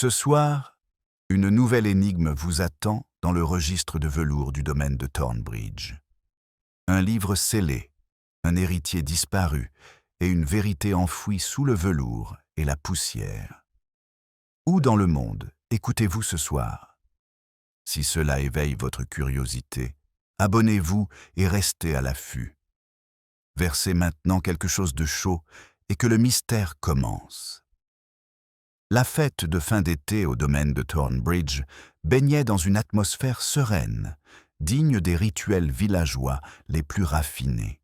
Ce soir, une nouvelle énigme vous attend dans le registre de velours du domaine de Thornbridge. Un livre scellé, un héritier disparu et une vérité enfouie sous le velours et la poussière. Où dans le monde écoutez-vous ce soir? Si cela éveille votre curiosité, abonnez-vous et restez à l'affût. Versez maintenant quelque chose de chaud et que le mystère commence. La fête de fin d'été au domaine de Thornbridge baignait dans une atmosphère sereine, digne des rituels villageois les plus raffinés.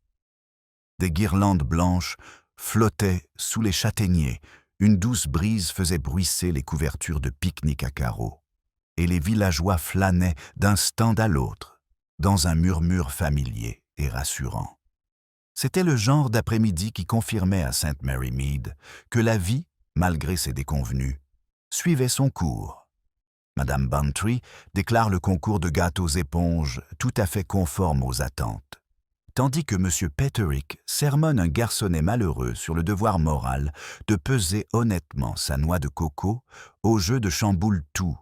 Des guirlandes blanches flottaient sous les châtaigniers, une douce brise faisait bruisser les couvertures de pique-nique à carreaux, et les villageois flânaient d'un stand à l'autre, dans un murmure familier et rassurant. C'était le genre d'après-midi qui confirmait à St. Mary Mead que la vie, malgré ses déconvenues, suivait son cours. Madame Bantry déclare le concours de gâteaux éponges tout à fait conforme aux attentes, tandis que M. Petterick sermonne un garçonnet malheureux sur le devoir moral de peser honnêtement sa noix de coco au jeu de chamboule-tout.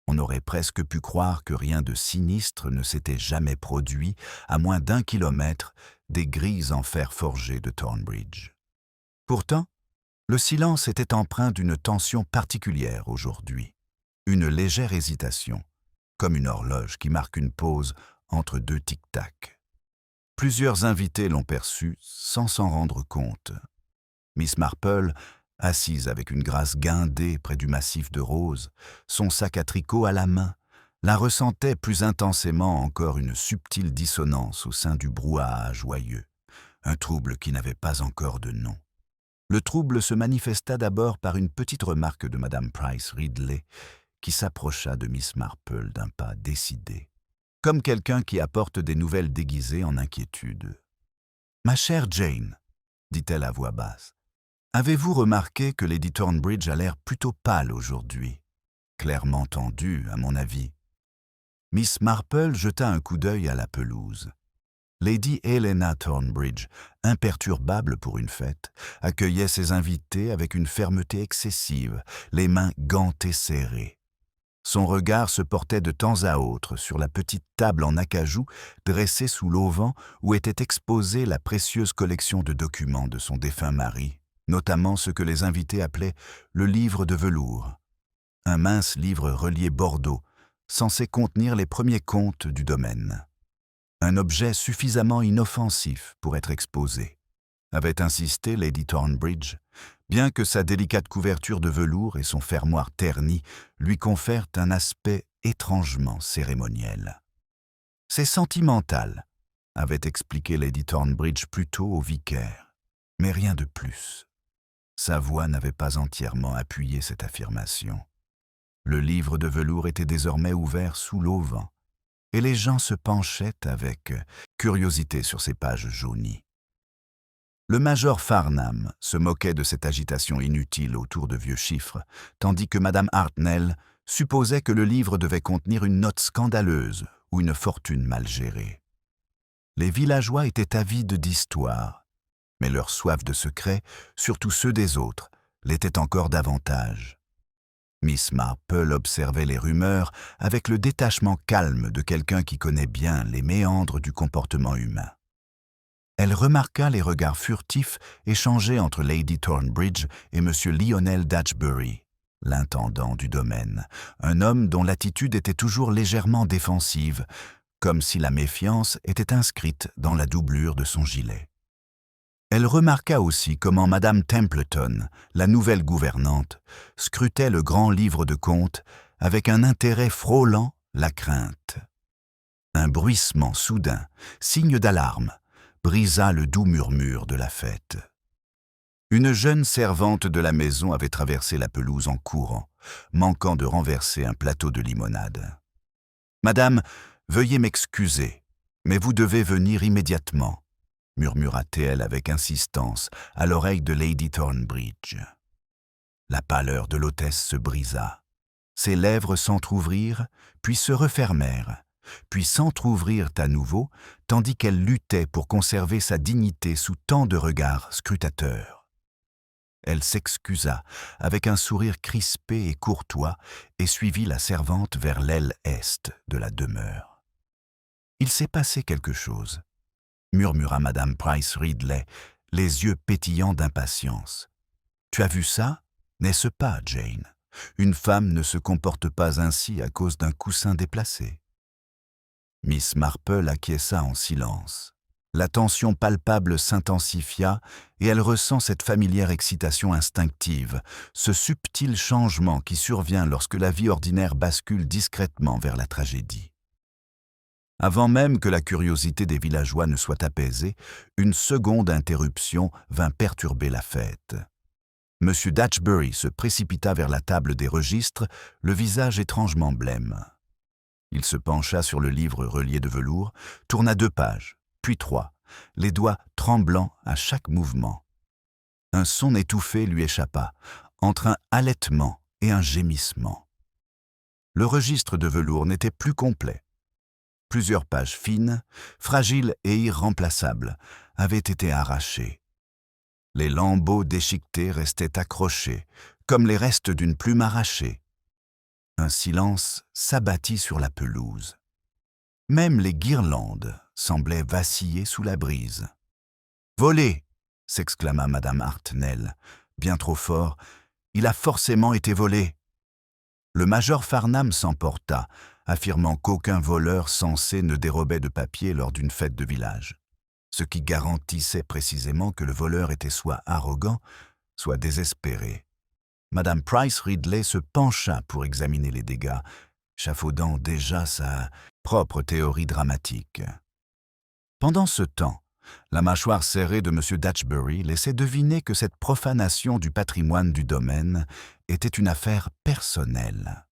On aurait presque pu croire que rien de sinistre ne s'était jamais produit à moins d'1 kilomètre des grilles en fer forgé de Thornbridge. Pourtant, le silence était empreint d'une tension particulière aujourd'hui, une légère hésitation, comme une horloge qui marque une pause entre deux tic-tac. Plusieurs invités l'ont perçu sans s'en rendre compte. Miss Marple, assise avec une grâce guindée près du massif de roses, son sac à tricot à la main, la ressentait plus intensément encore une subtile dissonance au sein du brouhaha joyeux, un trouble qui n'avait pas encore de nom. Le trouble se manifesta d'abord par une petite remarque de Madame Price Ridley, qui s'approcha de Miss Marple d'un pas décidé, comme quelqu'un qui apporte des nouvelles déguisées en inquiétude. « Ma chère Jane, dit-elle à voix basse, avez-vous remarqué que Lady Thornbridge a l'air plutôt pâle aujourd'hui? Clairement tendue, à mon avis. » Miss Marple jeta un coup d'œil à la pelouse. Lady Helena Thornbridge, imperturbable pour une fête, accueillait ses invités avec une fermeté excessive, les mains gantées serrées. Son regard se portait de temps à autre sur la petite table en acajou dressée sous l'auvent où était exposée la précieuse collection de documents de son défunt mari, notamment ce que les invités appelaient le livre de velours, un mince livre relié bordeaux, censé contenir les premiers comptes du domaine. Un objet suffisamment inoffensif pour être exposé, avait insisté Lady Thornbridge, bien que sa délicate couverture de velours et son fermoir terni lui confèrent un aspect étrangement cérémoniel. « C'est sentimental », avait expliqué Lady Thornbridge plus tôt au vicaire, mais rien de plus. Sa voix n'avait pas entièrement appuyé cette affirmation. Le livre de velours était désormais ouvert sous l'auvent, et les gens se penchaient avec curiosité sur ces pages jaunies. Le major Farnham se moquait de cette agitation inutile autour de vieux chiffres, tandis que Madame Hartnell supposait que le livre devait contenir une note scandaleuse ou une fortune mal gérée. Les villageois étaient avides d'histoire, mais leur soif de secret, surtout ceux des autres, l'était encore davantage. Miss Marple observait les rumeurs avec le détachement calme de quelqu'un qui connaît bien les méandres du comportement humain. Elle remarqua les regards furtifs échangés entre Lady Thornbridge et M. Lionel Datchbury, l'intendant du domaine, un homme dont l'attitude était toujours légèrement défensive, comme si la méfiance était inscrite dans la doublure de son gilet. Elle remarqua aussi comment Madame Templeton, la nouvelle gouvernante, scrutait le grand livre de comptes avec un intérêt frôlant la crainte. Un bruissement soudain, signe d'alarme, brisa le doux murmure de la fête. Une jeune servante de la maison avait traversé la pelouse en courant, manquant de renverser un plateau de limonade. « Madame, veuillez m'excuser, mais vous devez venir immédiatement, » murmura-t-elle avec insistance à l'oreille de Lady Thornbridge. La pâleur de l'hôtesse se brisa. Ses lèvres s'entr'ouvrirent, puis se refermèrent, puis s'entr'ouvrirent à nouveau, tandis qu'elle luttait pour conserver sa dignité sous tant de regards scrutateurs. Elle s'excusa, avec un sourire crispé et courtois, et suivit la servante vers l'aile est de la demeure. « Il s'est passé quelque chose », murmura Madame Price Ridley, les yeux pétillants d'impatience. « Tu as vu ça? N'est-ce pas, Jane? Une femme ne se comporte pas ainsi à cause d'un coussin déplacé. » Miss Marple acquiesça en silence. La tension palpable s'intensifia et elle ressent cette familière excitation instinctive, ce subtil changement qui survient lorsque la vie ordinaire bascule discrètement vers la tragédie. Avant même que la curiosité des villageois ne soit apaisée, une seconde interruption vint perturber la fête. M. Datchbury se précipita vers la table des registres, le visage étrangement blême. Il se pencha sur le livre relié de velours, tourna 2 pages, puis 3, les doigts tremblants à chaque mouvement. Un son étouffé lui échappa, entre un halètement et un gémissement. Le registre de velours n'était plus complet. Plusieurs pages fines, fragiles et irremplaçables, avaient été arrachées. Les lambeaux déchiquetés restaient accrochés, comme les restes d'une plume arrachée. Un silence s'abattit sur la pelouse. Même les guirlandes semblaient vaciller sous la brise. « Volé !» s'exclama Madame Hartnell, bien trop fort. « Il a forcément été volé !» Le major Farnham s'emporta, affirmant qu'aucun voleur censé ne dérobait de papier lors d'une fête de village, ce qui garantissait précisément que le voleur était soit arrogant, soit désespéré. Madame Price Ridley se pencha pour examiner les dégâts, chafaudant déjà sa propre théorie dramatique. Pendant ce temps, la mâchoire serrée de M. Datchbury laissait deviner que cette profanation du patrimoine du domaine était une affaire personnelle.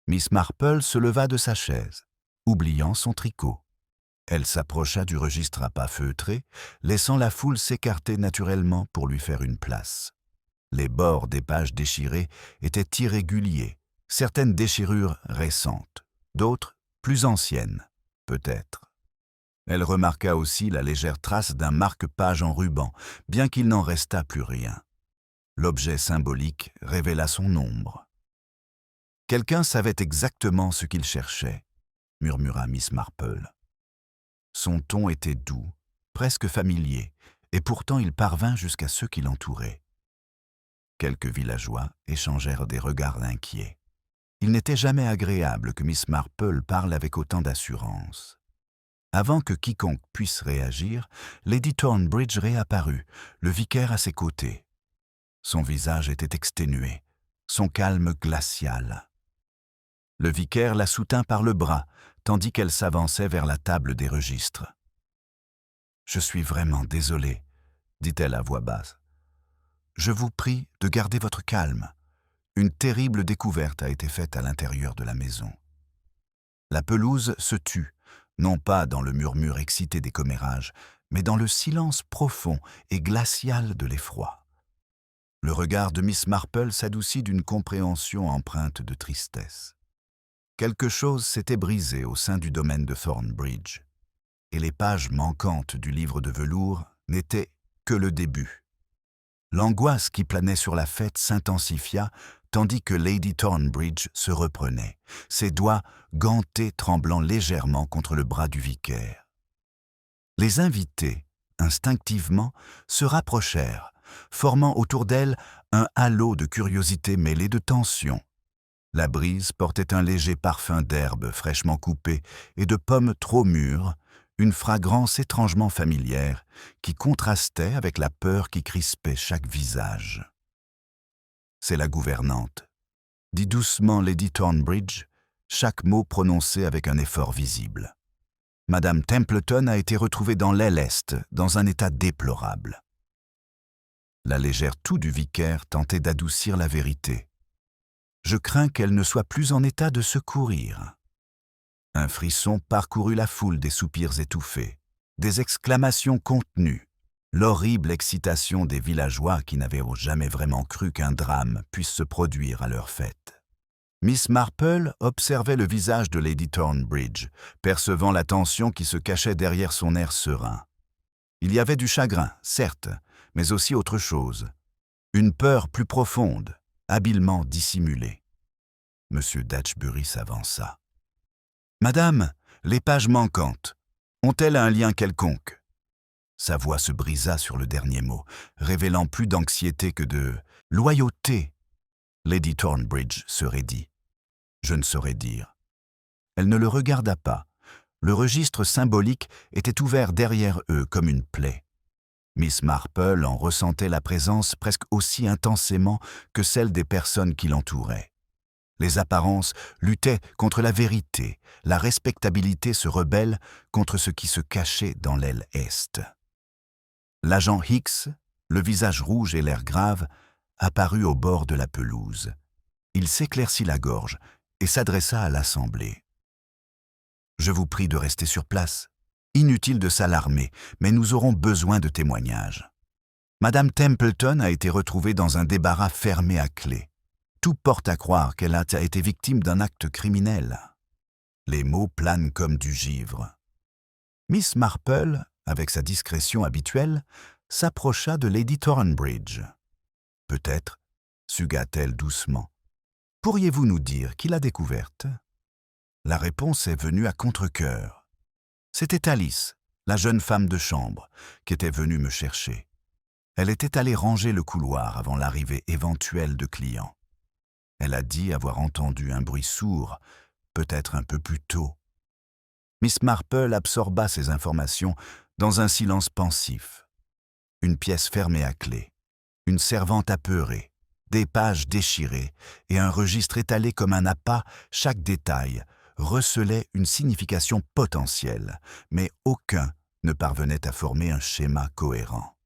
Miss Marple se leva de sa chaise, oubliant son tricot. Elle s'approcha du registre à pas feutrés, laissant la foule s'écarter naturellement pour lui faire une place. Les bords des pages déchirées étaient irréguliers, certaines déchirures récentes, d'autres plus anciennes, peut-être. Elle remarqua aussi la légère trace d'un marque-page en ruban, bien qu'il n'en restât plus rien. L'objet symbolique révéla son ombre. « Quelqu'un savait exactement ce qu'il cherchait », murmura Miss Marple. Son ton était doux, presque familier, et pourtant il parvint jusqu'à ceux qui l'entouraient. Quelques villageois échangèrent des regards inquiets. Il n'était jamais agréable que Miss Marple parle avec autant d'assurance. Avant que quiconque puisse réagir, Lady Thornbridge réapparut, le vicaire à ses côtés. Son visage était exténué, son calme glacial. Le vicaire la soutint par le bras, tandis qu'elle s'avançait vers la table des registres. « Je suis vraiment désolée, » dit-elle à voix basse. « Je vous prie de garder votre calme. Une terrible découverte a été faite à l'intérieur de la maison. » La pelouse se tut, non pas dans le murmure excité des commérages, mais dans le silence profond et glacial de l'effroi. Le regard de Miss Marple s'adoucit d'une compréhension empreinte de tristesse. Quelque chose s'était brisé au sein du domaine de Thornbridge, et les pages manquantes du livre de velours n'étaient que le début. L'angoisse qui planait sur la fête s'intensifia, tandis que Lady Thornbridge se reprenait, ses doigts gantés tremblant légèrement contre le bras du vicaire. Les invités, instinctivement, se rapprochèrent, formant autour d'elle un halo de curiosité mêlé de tension. La brise portait un léger parfum d'herbes fraîchement coupées et de pommes trop mûres, une fragrance étrangement familière qui contrastait avec la peur qui crispait chaque visage. « C'est la gouvernante », dit doucement Lady Thornbridge, chaque mot prononcé avec un effort visible. « Madame Templeton a été retrouvée dans l'aile est, dans un état déplorable. » La légère toux du vicaire tentait d'adoucir la vérité. « Je crains qu'elle ne soit plus en état de secourir. » Un frisson parcourut la foule des soupirs étouffés, des exclamations contenues, l'horrible excitation des villageois qui n'avaient jamais vraiment cru qu'un drame puisse se produire à leur fête. Miss Marple observait le visage de Lady Thornbridge, percevant la tension qui se cachait derrière son air serein. Il y avait du chagrin, certes, mais aussi autre chose. Une peur plus profonde, habilement dissimulée. M. Dashbury s'avança. « Madame, les pages manquantes, ont-elles un lien quelconque ?» Sa voix se brisa sur le dernier mot, révélant plus d'anxiété que de loyauté. Lady Thornbridge se raidit. « Je ne saurais dire. » Elle ne le regarda pas. Le registre symbolique était ouvert derrière eux comme une plaie. Miss Marple en ressentait la présence presque aussi intensément que celle des personnes qui l'entouraient. Les apparences luttaient contre la vérité, la respectabilité se rebelle contre ce qui se cachait dans l'aile est. L'agent Hicks, le visage rouge et l'air grave, apparut au bord de la pelouse. Il s'éclaircit la gorge et s'adressa à l'assemblée. « Je vous prie de rester sur place. Inutile de s'alarmer, mais nous aurons besoin de témoignages. Madame Templeton a été retrouvée dans un débarras fermé à clé. Tout porte à croire qu'elle a été victime d'un acte criminel. » Les mots planent comme du givre. Miss Marple, avec sa discrétion habituelle, s'approcha de Lady Thornbridge. « Peut-être, » sugua-t-elle doucement. « Pourriez-vous nous dire qui l'a découverte ?» La réponse est venue à contre-cœur. C'était Alice, la jeune femme de chambre, qui était venue me chercher. Elle était allée ranger le couloir avant l'arrivée éventuelle de clients. Elle a dit avoir entendu un bruit sourd, peut-être un peu plus tôt. Miss Marple absorba ces informations dans un silence pensif. Une pièce fermée à clé, une servante apeurée, des pages déchirées et un registre étalé comme un appât, chaque détail recelait une signification potentielle, mais aucun ne parvenait à former un schéma cohérent.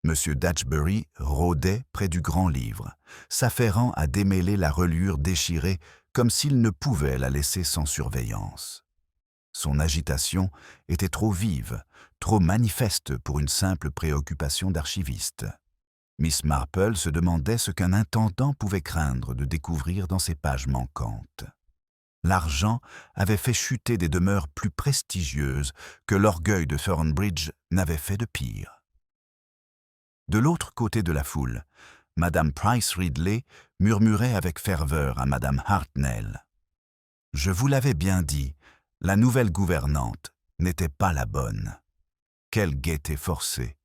M. Dashbury rôdait près du grand livre, s'affairant à démêler la reliure déchirée comme s'il ne pouvait la laisser sans surveillance. Son agitation était trop vive, trop manifeste pour une simple préoccupation d'archiviste. Miss Marple se demandait ce qu'un intendant pouvait craindre de découvrir dans ces pages manquantes. L'argent avait fait chuter des demeures plus prestigieuses que l'orgueil de Thornbridge n'avait fait de pire. De l'autre côté de la foule, Madame Price Ridley murmurait avec ferveur à Madame Hartnell. « Je vous l'avais bien dit, la nouvelle gouvernante n'était pas la bonne. Quelle gaieté forcée!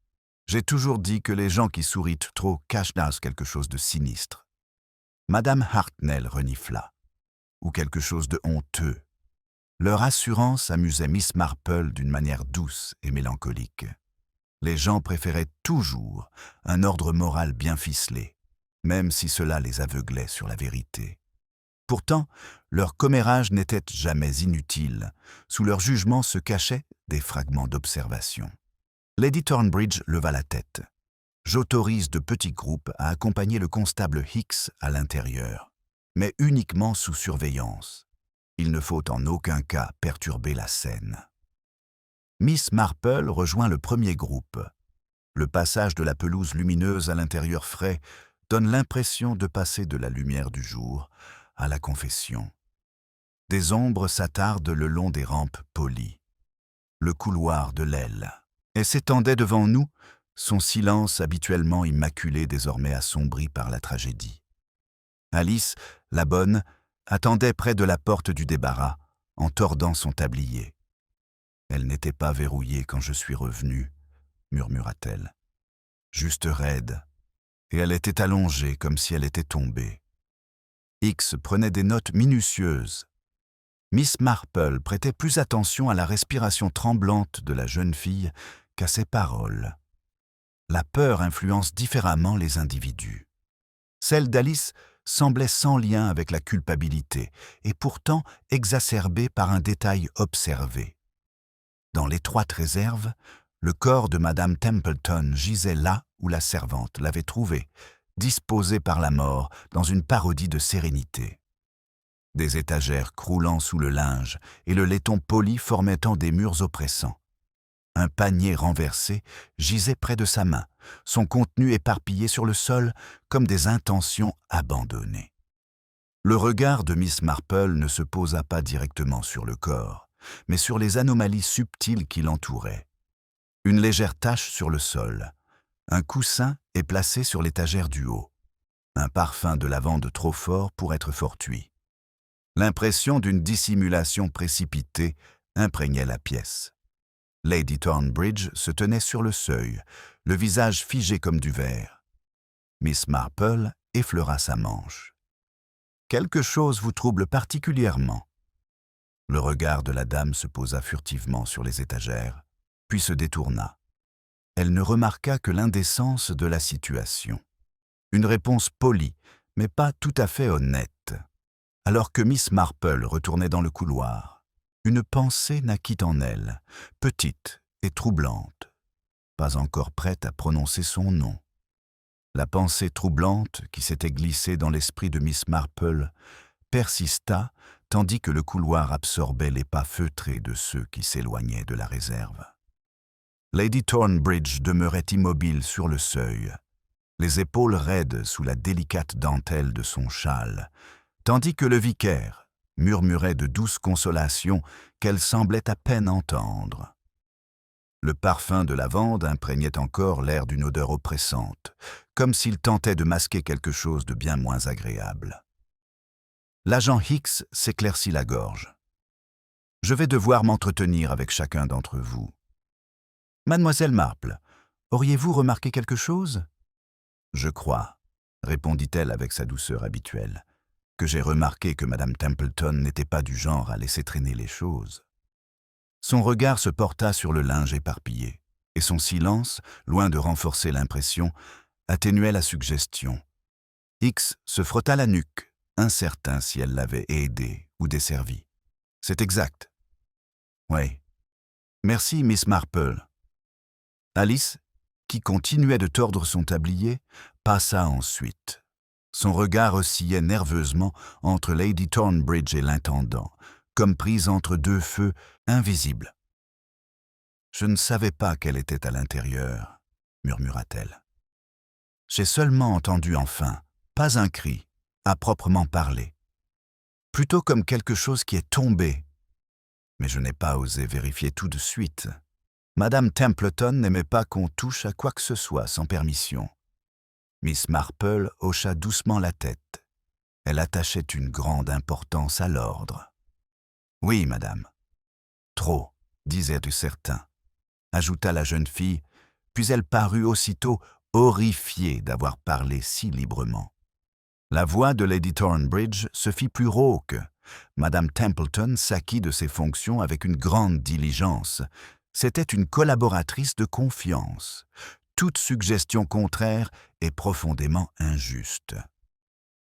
J'ai toujours dit que les gens qui sourient trop cachent quelque chose de sinistre. » Madame Hartnell renifla. Ou quelque chose de honteux. Leur assurance amusait Miss Marple d'une manière douce et mélancolique. Les gens préféraient toujours un ordre moral bien ficelé, même si cela les aveuglait sur la vérité. Pourtant, leur commérage n'était jamais inutile. Sous leur jugement se cachaient des fragments d'observation. Lady Thornbridge leva la tête. « J'autorise de petits groupes à accompagner le constable Hicks à l'intérieur, mais uniquement sous surveillance. Il ne faut en aucun cas perturber la scène. » Miss Marple rejoint le premier groupe. Le passage de la pelouse lumineuse à l'intérieur frais donne l'impression de passer de la lumière du jour à la confession. Des ombres s'attardent le long des rampes polies. Le couloir de l'aile. Et s'étendait devant nous, son silence habituellement immaculé désormais assombri par la tragédie. Alice, la bonne, attendait près de la porte du débarras, en tordant son tablier. « Elle n'était pas verrouillée quand je suis revenue, » murmura-t-elle. « Juste raide, et elle était allongée comme si elle était tombée. » X prenait des notes minutieuses. Miss Marple prêtait plus attention à la respiration tremblante de la jeune fille qu'à ses paroles. La peur influence différemment les individus. Celle d'Alice semblait sans lien avec la culpabilité et pourtant exacerbée par un détail observé. Dans l'étroite réserve, le corps de Madame Templeton gisait là où la servante l'avait trouvé, disposé par la mort dans une parodie de sérénité. Des étagères croulant sous le linge et le laiton poli formaient des murs oppressants. Un panier renversé gisait près de sa main, son contenu éparpillé sur le sol comme des intentions abandonnées. Le regard de Miss Marple ne se posa pas directement sur le corps, mais sur les anomalies subtiles qui l'entouraient. Une légère tache sur le sol, Un coussin est placé sur l'étagère du haut. Un parfum de lavande trop fort pour être fortuit. L'impression d'une dissimulation précipitée imprégnait la pièce. Lady Thornbridge se tenait sur le seuil, le visage figé comme du verre. Miss Marple effleura sa manche. « Quelque chose vous trouble particulièrement ?» Le regard de la dame se posa furtivement sur les étagères, puis se détourna. Elle ne remarqua que l'indécence de la situation. Une réponse polie, mais pas tout à fait honnête. Alors que Miss Marple retournait dans le couloir, une pensée naquit en elle, petite et troublante, pas encore prête à prononcer son nom. La pensée troublante qui s'était glissée dans l'esprit de Miss Marple persista tandis que le couloir absorbait les pas feutrés de ceux qui s'éloignaient de la réserve. Lady Thornbridge demeurait immobile sur le seuil, les épaules raides sous la délicate dentelle de son châle, tandis que le vicaire murmurait de douces consolations qu'elle semblait à peine entendre. Le parfum de lavande imprégnait encore l'air d'une odeur oppressante, comme s'il tentait de masquer quelque chose de bien moins agréable. L'agent Hicks s'éclaircit la gorge. « Je vais devoir m'entretenir avec chacun d'entre vous. Mademoiselle Marple, auriez-vous remarqué quelque chose ? » « Je crois, » répondit-elle avec sa douceur habituelle, « que j'ai remarqué que Madame Templeton n'était pas du genre à laisser traîner les choses. » Son regard se porta sur le linge éparpillé, et son silence, loin de renforcer l'impression, atténuait la suggestion. Hicks se frotta la nuque, incertain si elle l'avait aidé ou desservi. « C'est exact. »« Oui. Merci, Miss Marple. » Alice, qui continuait de tordre son tablier, passa ensuite. Son regard oscillait nerveusement entre Lady Thornbridge et l'intendant, comme prise entre deux feux invisibles. « Je ne savais pas qu'elle était à l'intérieur, » murmura-t-elle. « J'ai seulement entendu enfin, pas un cri, à proprement parler. Plutôt comme quelque chose qui est tombé. Mais je n'ai pas osé vérifier tout de suite. Madame Templeton n'aimait pas qu'on touche à quoi que ce soit sans permission. » Miss Marple hocha doucement la tête. Elle attachait une grande importance à l'ordre. « Oui, madame. »« Trop, disait certain, » ajouta la jeune fille, puis elle parut aussitôt horrifiée d'avoir parlé si librement. La voix de Lady Thornbridge se fit plus rauque. Madame Templeton s'acquit de ses fonctions avec une grande diligence. C'était une collaboratrice de confiance. Toute suggestion contraire est profondément injuste.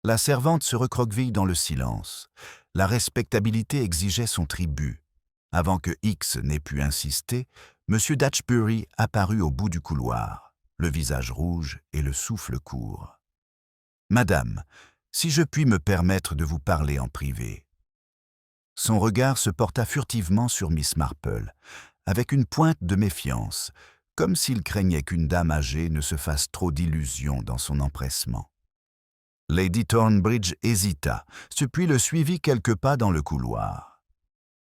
La servante se recroqueville dans le silence. La respectabilité exigeait son tribut. Avant que Hicks n'ait pu insister, M. Dashbury apparut au bout du couloir, le visage rouge et le souffle court. « Madame, si je puis me permettre de vous parler en privé. » Son regard se porta furtivement sur Miss Marple, avec une pointe de méfiance, comme s'il craignait qu'une dame âgée ne se fasse trop d'illusions dans son empressement. Lady Thornbridge hésita, puis le suivit quelques pas dans le couloir.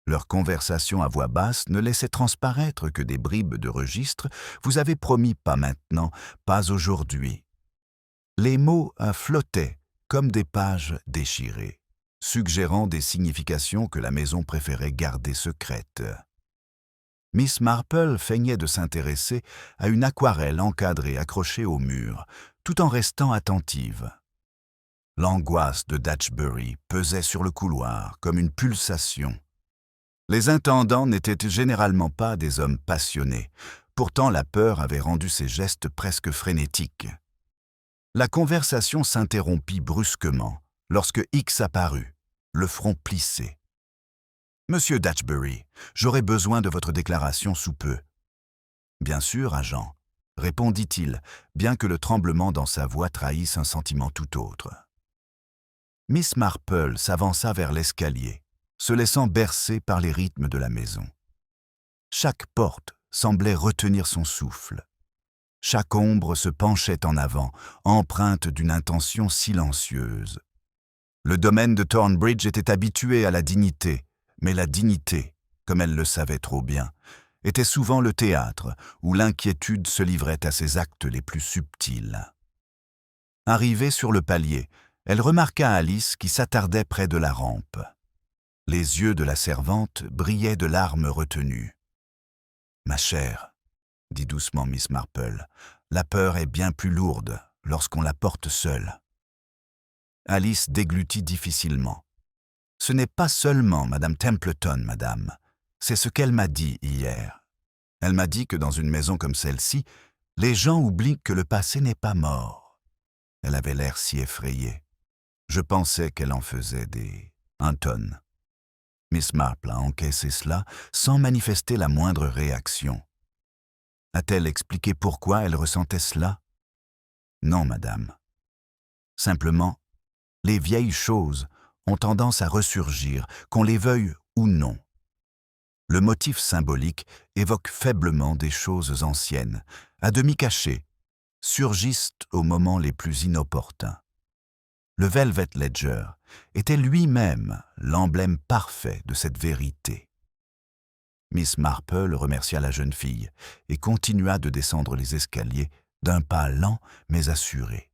Leur conversation à voix basse ne laissait transparaître que des bribes de registre. « Vous avez promis pas maintenant, pas aujourd'hui. » Les mots flottaient comme des pages déchirées, suggérant des significations que la maison préférait garder secrètes. Miss Marple feignait de s'intéresser à une aquarelle encadrée accrochée au mur, tout en restant attentive. L'angoisse de Dashbury pesait sur le couloir comme une pulsation. Les intendants n'étaient généralement pas des hommes passionnés, pourtant la peur avait rendu ses gestes presque frénétiques. La conversation s'interrompit brusquement lorsque Hicks apparut, le front plissé. « Monsieur Dashbury, j'aurai besoin de votre déclaration sous peu. »« Bien sûr, agent, » répondit-il, bien que le tremblement dans sa voix trahisse un sentiment tout autre. Miss Marple s'avança vers l'escalier, se laissant bercer par les rythmes de la maison. Chaque porte semblait retenir son souffle. Chaque ombre se penchait en avant, empreinte d'une intention silencieuse. Le domaine de Thornbridge était habitué à la dignité, mais la dignité, comme elle le savait trop bien, était souvent le théâtre où l'inquiétude se livrait à ses actes les plus subtils. Arrivée sur le palier, elle remarqua Alice qui s'attardait près de la rampe. Les yeux de la servante brillaient de larmes retenues. « Ma chère, » dit doucement Miss Marple, « la peur est bien plus lourde lorsqu'on la porte seule. » Alice déglutit difficilement. « Ce n'est pas seulement Madame Templeton, madame. C'est ce qu'elle m'a dit hier. Elle m'a dit que dans une maison comme celle-ci, les gens oublient que le passé n'est pas mort. » Elle avait l'air si effrayée. Je pensais qu'elle en faisait un tonne. Miss Marple a encaissé cela sans manifester la moindre réaction. A-t-elle expliqué pourquoi elle ressentait cela? Non, madame. Simplement, les vieilles choses ont tendance à ressurgir, qu'on les veuille ou non. Le motif symbolique évoque faiblement des choses anciennes, à demi cachées, surgissent aux moments les plus inopportuns. Le Velvet Ledger était lui-même l'emblème parfait de cette vérité. Miss Marple remercia la jeune fille et continua de descendre les escaliers d'un pas lent mais assuré.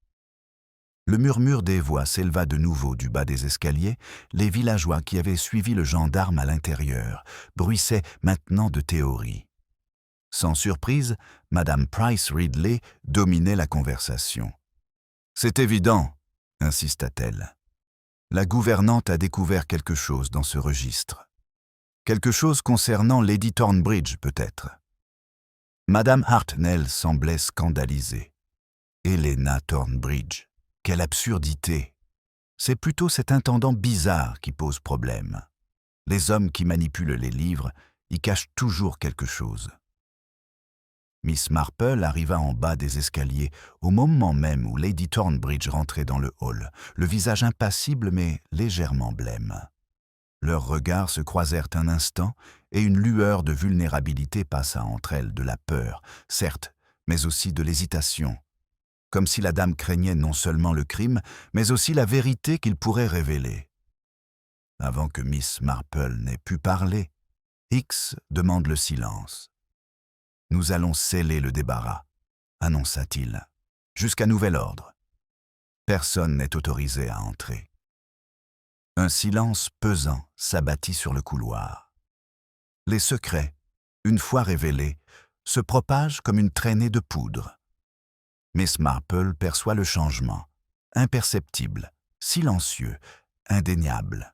Le murmure des voix s'éleva de nouveau du bas des escaliers. Les villageois qui avaient suivi le gendarme à l'intérieur bruissaient maintenant de théories. Sans surprise, Madame Price Ridley dominait la conversation. « C'est évident, » insista-t-elle. « La gouvernante a découvert quelque chose dans ce registre. Quelque chose concernant Lady Thornbridge, peut-être. » Madame Hartnell semblait scandalisée. « Helena Thornbridge, quelle absurdité! C'est plutôt cet intendant bizarre qui pose problème. Les hommes qui manipulent les livres y cachent toujours quelque chose. » Miss Marple arriva en bas des escaliers au moment même où Lady Thornbridge rentrait dans le hall, le visage impassible mais légèrement blême. Leurs regards se croisèrent un instant et une lueur de vulnérabilité passa entre elles, de la peur, certes, mais aussi de l'hésitation, comme si la dame craignait non seulement le crime, mais aussi la vérité qu'il pourrait révéler. Avant que Miss Marple n'ait pu parler, Hicks demande le silence. « Nous allons sceller le débarras, » annonça-t-il, « jusqu'à nouvel ordre. Personne n'est autorisé à entrer. » Un silence pesant s'abattit sur le couloir. Les secrets, une fois révélés, se propagent comme une traînée de poudre. Miss Marple perçoit le changement, imperceptible, silencieux, indéniable.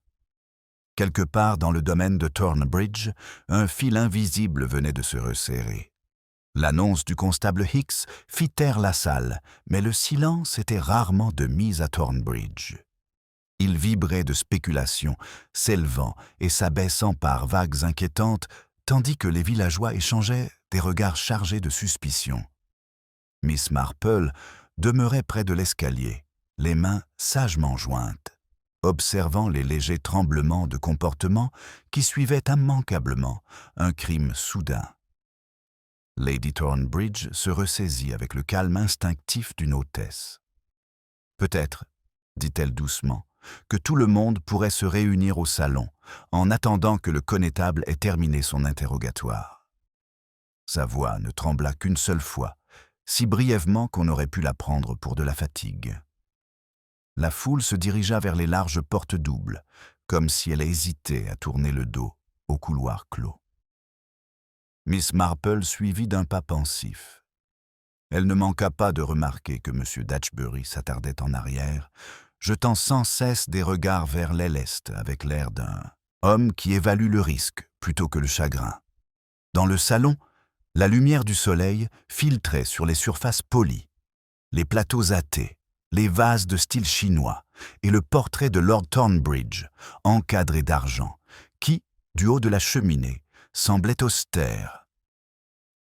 Quelque part dans le domaine de Thornbridge, un fil invisible venait de se resserrer. L'annonce du constable Hicks fit taire la salle, mais le silence était rarement de mise à Thornbridge. Il vibrait de spéculations, s'élevant et s'abaissant par vagues inquiétantes, tandis que les villageois échangeaient des regards chargés de suspicion. Miss Marple demeurait près de l'escalier, les mains sagement jointes, observant les légers tremblements de comportement qui suivaient immanquablement un crime soudain. Lady Thornbridge se ressaisit avec le calme instinctif d'une hôtesse. « Peut-être, » dit-elle doucement, « que tout le monde pourrait se réunir au salon, en attendant que le connétable ait terminé son interrogatoire. » Sa voix ne trembla qu'une seule fois, si brièvement qu'on aurait pu la prendre pour de la fatigue. La foule se dirigea vers les larges portes doubles, comme si elle hésitait à tourner le dos au couloir clos. Miss Marple suivit d'un pas pensif. Elle ne manqua pas de remarquer que M. Datchbury s'attardait en arrière, jetant sans cesse des regards vers l'aile est avec l'air d'un homme qui évalue le risque plutôt que le chagrin. Dans le salon, la lumière du soleil filtrait sur les surfaces polies, les plateaux à thé, les vases de style chinois et le portrait de Lord Thornbridge, encadré d'argent, qui, du haut de la cheminée, semblait austère.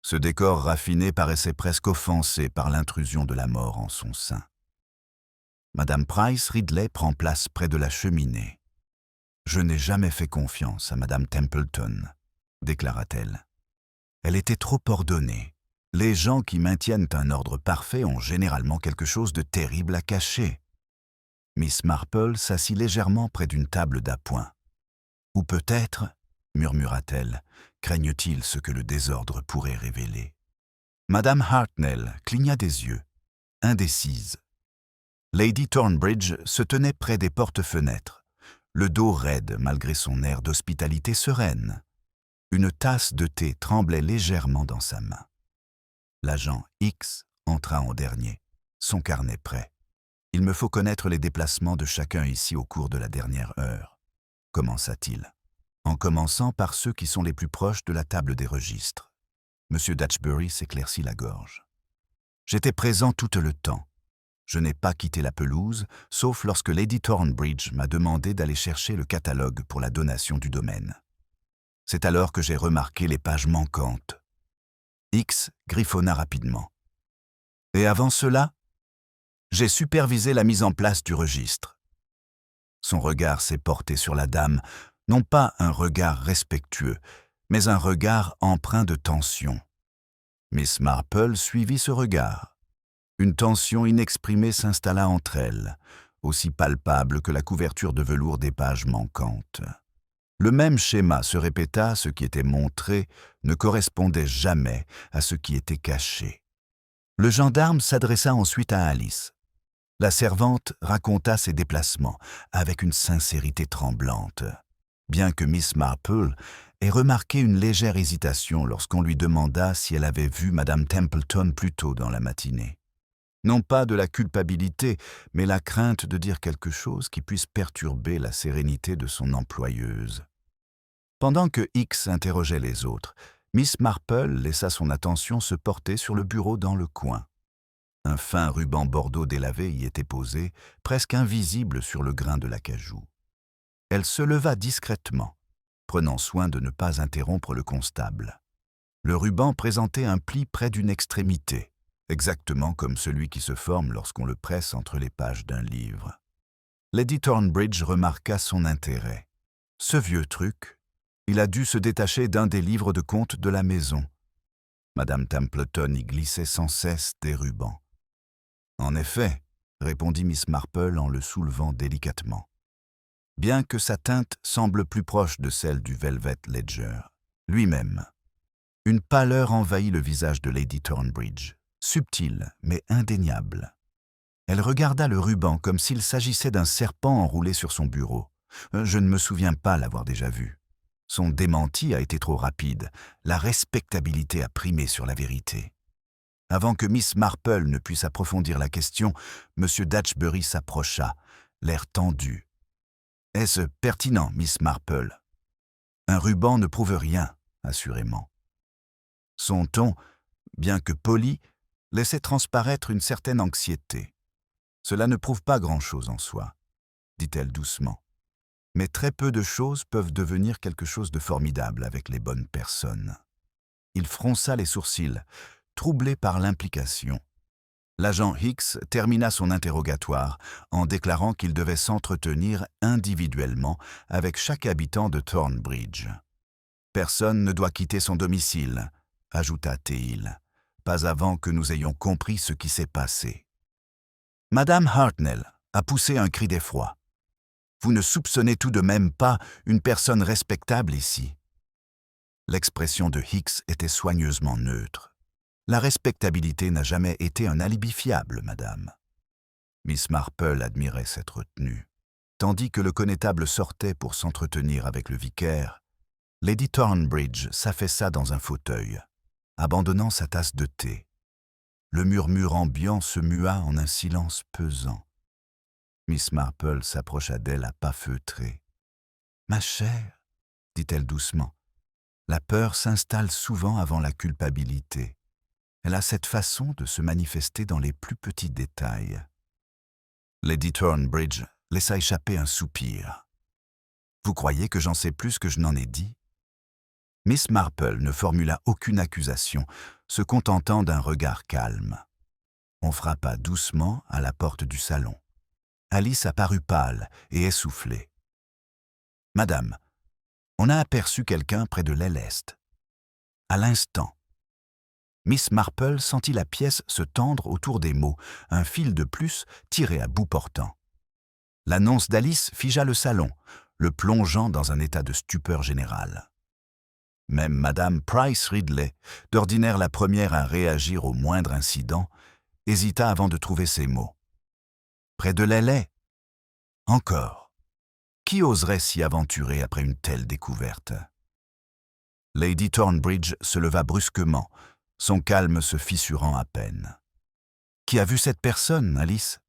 Ce décor raffiné paraissait presque offensé par l'intrusion de la mort en son sein. Madame Price Ridley prend place près de la cheminée. « Je n'ai jamais fait confiance à Madame Templeton, » déclara-t-elle. « Elle était trop ordonnée. Les gens qui maintiennent un ordre parfait ont généralement quelque chose de terrible à cacher. » Miss Marple s'assit légèrement près d'une table d'appoint. « Ou peut-être, » murmura-t-elle, Craignent-ils ce que le désordre pourrait révéler? Madame Hartnell cligna des yeux, indécise. Lady Thornbridge se tenait près des porte-fenêtres, le dos raide malgré son air d'hospitalité sereine. Une tasse de thé tremblait légèrement dans sa main. L'agent X entra en dernier, son carnet prêt. « Il me faut connaître les déplacements de chacun ici au cours de la dernière heure », commença-t-il, en commençant par ceux qui sont les plus proches de la table des registres. M. Dashbury s'éclaircit la gorge. « J'étais présent tout le temps. Je n'ai pas quitté la pelouse, sauf lorsque Lady Thornbridge m'a demandé d'aller chercher le catalogue pour la donation du domaine. C'est alors que j'ai remarqué les pages manquantes. » X griffonna rapidement. « Et avant cela, j'ai supervisé la mise en place du registre. » Son regard s'est porté sur la dame, non pas un regard respectueux, mais un regard empreint de tension. Miss Marple suivit ce regard. Une tension inexprimée s'installa entre elles, aussi palpable que la couverture de velours des pages manquantes. Le même schéma se répéta, ce qui était montré ne correspondait jamais à ce qui était caché. Le gendarme s'adressa ensuite à Alice. La servante raconta ses déplacements avec une sincérité tremblante, bien que Miss Marple ait remarqué une légère hésitation lorsqu'on lui demanda si elle avait vu Madame Templeton plus tôt dans la matinée. Non pas de la culpabilité, mais la crainte de dire quelque chose qui puisse perturber la sérénité de son employeuse. Pendant que X interrogeait les autres, Miss Marple laissa son attention se porter sur le bureau dans le coin. Un fin ruban bordeaux délavé y était posé, presque invisible sur le grain de l'acajou. Elle se leva discrètement, prenant soin de ne pas interrompre le constable. Le ruban présentait un pli près d'une extrémité, exactement comme celui qui se forme lorsqu'on le presse entre les pages d'un livre. Lady Thornbridge remarqua son intérêt. Ce vieux truc, il a dû se détacher d'un des livres de comptes de la maison. Madame Templeton y glissait sans cesse des rubans. « En effet, » répondit Miss Marple en le soulevant délicatement. Bien que sa teinte semble plus proche de celle du Velvet Ledger, lui-même. Une pâleur envahit le visage de Lady Thornbridge, subtile mais indéniable. Elle regarda le ruban comme s'il s'agissait d'un serpent enroulé sur son bureau. Je ne me souviens pas l'avoir déjà vu. Son démenti a été trop rapide, la respectabilité a primé sur la vérité. Avant que Miss Marple ne puisse approfondir la question, M. Dashbury s'approcha, l'air tendu. « Est-ce pertinent, Miss Marple ?»« Un ruban ne prouve rien, assurément. » Son ton, bien que poli, laissait transparaître une certaine anxiété. « Cela ne prouve pas grand-chose en soi, » dit-elle doucement. « Mais très peu de choses peuvent devenir quelque chose de formidable avec les bonnes personnes. » Il fronça les sourcils, troublé par l'implication. L'agent Hicks termina son interrogatoire en déclarant qu'il devait s'entretenir individuellement avec chaque habitant de Thornbridge. « Personne ne doit quitter son domicile, » ajouta Théil, « pas avant que nous ayons compris ce qui s'est passé. » Madame Hartnell a poussé un cri d'effroi. « Vous ne soupçonnez tout de même pas une personne respectable ici. » L'expression de Hicks était soigneusement neutre. La respectabilité n'a jamais été un alibi fiable, madame. Miss Marple admirait cette retenue. Tandis que le connétable sortait pour s'entretenir avec le vicaire, Lady Thornbridge s'affaissa dans un fauteuil, abandonnant sa tasse de thé. Le murmure ambiant se mua en un silence pesant. Miss Marple s'approcha d'elle à pas feutrés. « Ma chère, » dit-elle doucement, « la peur s'installe souvent avant la culpabilité. Elle a cette façon de se manifester dans les plus petits détails. » Lady Thornbridge laissa échapper un soupir. « Vous croyez que j'en sais plus que je n'en ai dit ?» Miss Marple ne formula aucune accusation, se contentant d'un regard calme. On frappa doucement à la porte du salon. Alice apparut pâle et essoufflée. « Madame, on a aperçu quelqu'un près de l'aile est. » À l'instant, Miss Marple sentit la pièce se tendre autour des mots, un fil de plus tiré à bout portant. L'annonce d'Alice figea le salon, le plongeant dans un état de stupeur générale. Même Madame Price Ridley, d'ordinaire la première à réagir au moindre incident, hésita avant de trouver ses mots. Près de Lelay? Encore. Qui oserait s'y aventurer après une telle découverte? Lady Thornbridge se leva brusquement, son calme se fissurant à peine. « Qui a vu cette personne, Alice ?»«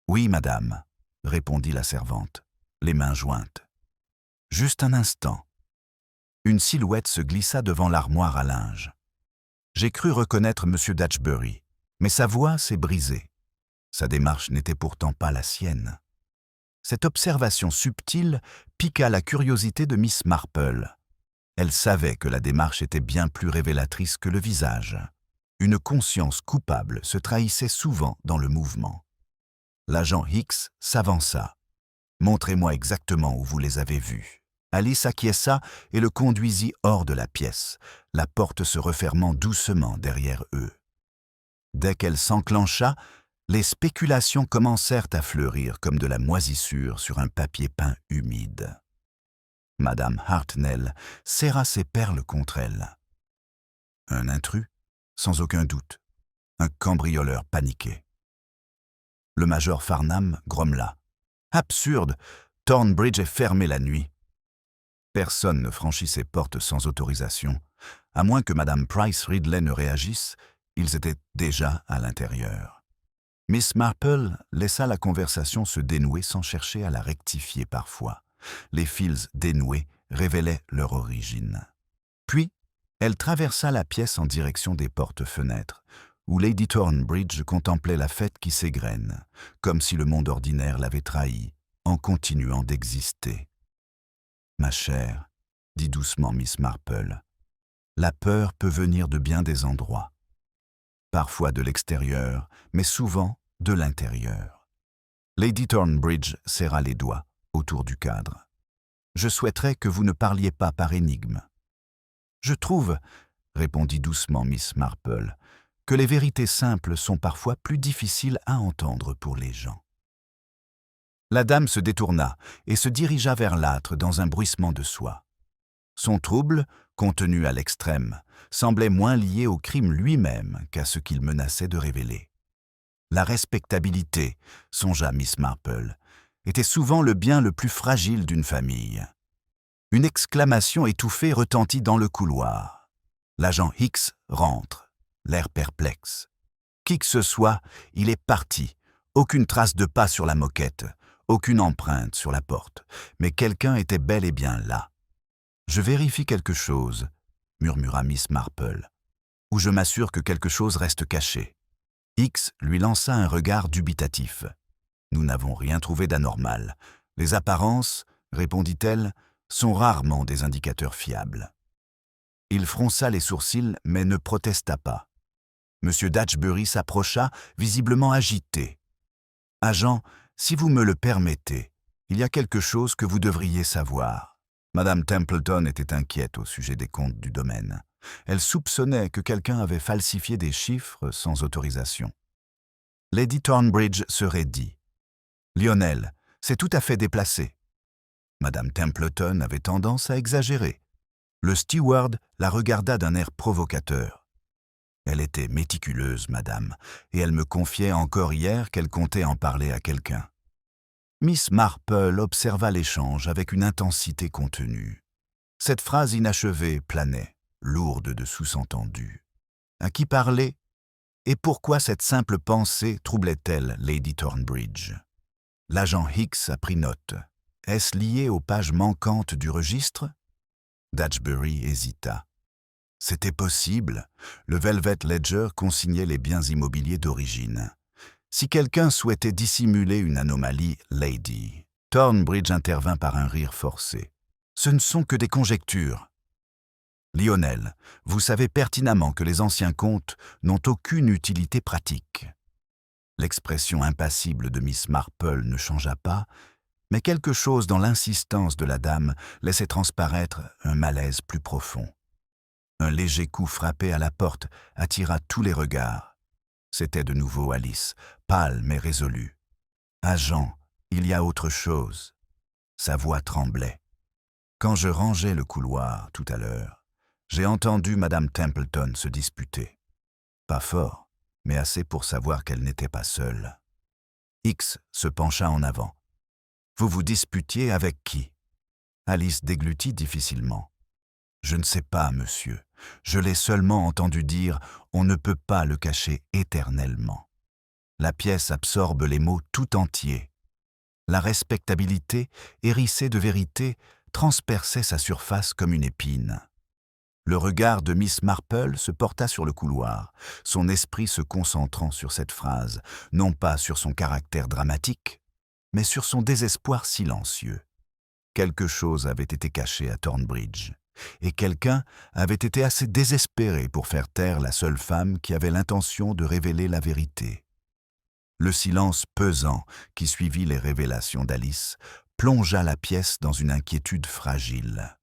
Oui, madame, » répondit la servante, les mains jointes. Juste un instant. Une silhouette se glissa devant l'armoire à linge. J'ai cru reconnaître M. Datchbury, mais sa voix s'est brisée. Sa démarche n'était pourtant pas la sienne. Cette observation subtile piqua la curiosité de Miss Marple. Elle savait que la démarche était bien plus révélatrice que le visage. Une conscience coupable se trahissait souvent dans le mouvement. L'agent Hicks s'avança. « Montrez-moi exactement où vous les avez vus. » Alice acquiesça et le conduisit hors de la pièce, la porte se refermant doucement derrière eux. Dès qu'elle s'enclencha, les spéculations commencèrent à fleurir comme de la moisissure sur un papier peint humide. Madame Hartnell serra ses perles contre elle. Un intrus? Sans aucun doute. Un cambrioleur paniqué. Le major Farnham grommela. « Absurde! Thornbridge est fermé la nuit. » Personne ne franchit ses portes sans autorisation. À moins que Madame Price Ridley ne réagisse, ils étaient déjà à l'intérieur. Miss Marple laissa la conversation se dénouer sans chercher à la rectifier parfois. Les fils dénoués révélaient leur origine. Puis, elle traversa la pièce en direction des portes-fenêtres, où Lady Thornbridge contemplait la fête qui s'égrène, comme si le monde ordinaire l'avait trahie, en continuant d'exister. « Ma chère, » dit doucement Miss Marple, « la peur peut venir de bien des endroits. Parfois de l'extérieur, mais souvent de l'intérieur. » Lady Thornbridge serra les doigts autour du cadre. « Je souhaiterais que vous ne parliez pas par énigme. »« Je trouve, » répondit doucement Miss Marple, « que les vérités simples sont parfois plus difficiles à entendre pour les gens. » La dame se détourna et se dirigea vers l'âtre dans un bruissement de soie. Son trouble, contenu à l'extrême, semblait moins lié au crime lui-même qu'à ce qu'il menaçait de révéler. La respectabilité, songea Miss Marple, était souvent le bien le plus fragile d'une famille. Une exclamation étouffée retentit dans le couloir. L'agent Hicks rentre, l'air perplexe. Qui que ce soit, il est parti. Aucune trace de pas sur la moquette, aucune empreinte sur la porte, mais quelqu'un était bel et bien là. « Je vérifie quelque chose, » murmura Miss Marple, « ou je m'assure que quelque chose reste caché. » Hicks lui lança un regard dubitatif. « Nous n'avons rien trouvé d'anormal. Les apparences, répondit-elle, sont rarement des indicateurs fiables. » Il fronça les sourcils, mais ne protesta pas. M. Datchbury s'approcha, visiblement agité. « Agent, si vous me le permettez, il y a quelque chose que vous devriez savoir. » Madame Templeton était inquiète au sujet des comptes du domaine. Elle soupçonnait que quelqu'un avait falsifié des chiffres sans autorisation. Lady Thornbridge se raidit. « Lionel, c'est tout à fait déplacé. » Madame Templeton avait tendance à exagérer. Le steward la regarda d'un air provocateur. « Elle était méticuleuse, madame, et elle me confiait encore hier qu'elle comptait en parler à quelqu'un. » Miss Marple observa l'échange avec une intensité contenue. Cette phrase inachevée planait, lourde de sous-entendus. À qui parler? Et pourquoi cette simple pensée troublait-elle Lady Thornbridge? L'agent Hicks a pris note. Est-ce lié aux pages manquantes du registre? Datchbury hésita. C'était possible. Le Velvet Ledger consignait les biens immobiliers d'origine. Si quelqu'un souhaitait dissimuler une anomalie, Lady Thornbridge intervint par un rire forcé. Ce ne sont que des conjectures. Lionel, vous savez pertinemment que les anciens comptes n'ont aucune utilité pratique. L'expression impassible de Miss Marple ne changea pas, mais quelque chose dans l'insistance de la dame laissait transparaître un malaise plus profond. Un léger coup frappé à la porte attira tous les regards. C'était de nouveau Alice, pâle mais résolue. « Agent, il y a autre chose. » Sa voix tremblait. « Quand je rangeais le couloir tout à l'heure, J'ai entendu Madame Templeton se disputer. Pas fort, mais assez pour savoir qu'elle n'était pas seule. X se pencha en avant. Vous vous disputiez avec qui? Alice déglutit difficilement. Je ne sais pas, monsieur. Je l'ai seulement entendu dire « on ne peut pas le cacher éternellement ». La pièce absorbe les mots tout entiers. La respectabilité, hérissée de vérité, transperçait sa surface comme une épine. Le regard de Miss Marple se porta sur le couloir, son esprit se concentrant sur cette phrase, non pas sur son caractère dramatique, mais sur son désespoir silencieux. Quelque chose avait été caché à Thornbridge, et quelqu'un avait été assez désespéré pour faire taire la seule femme qui avait l'intention de révéler la vérité. Le silence pesant qui suivit les révélations d'Alice plongea la pièce dans une inquiétude fragile.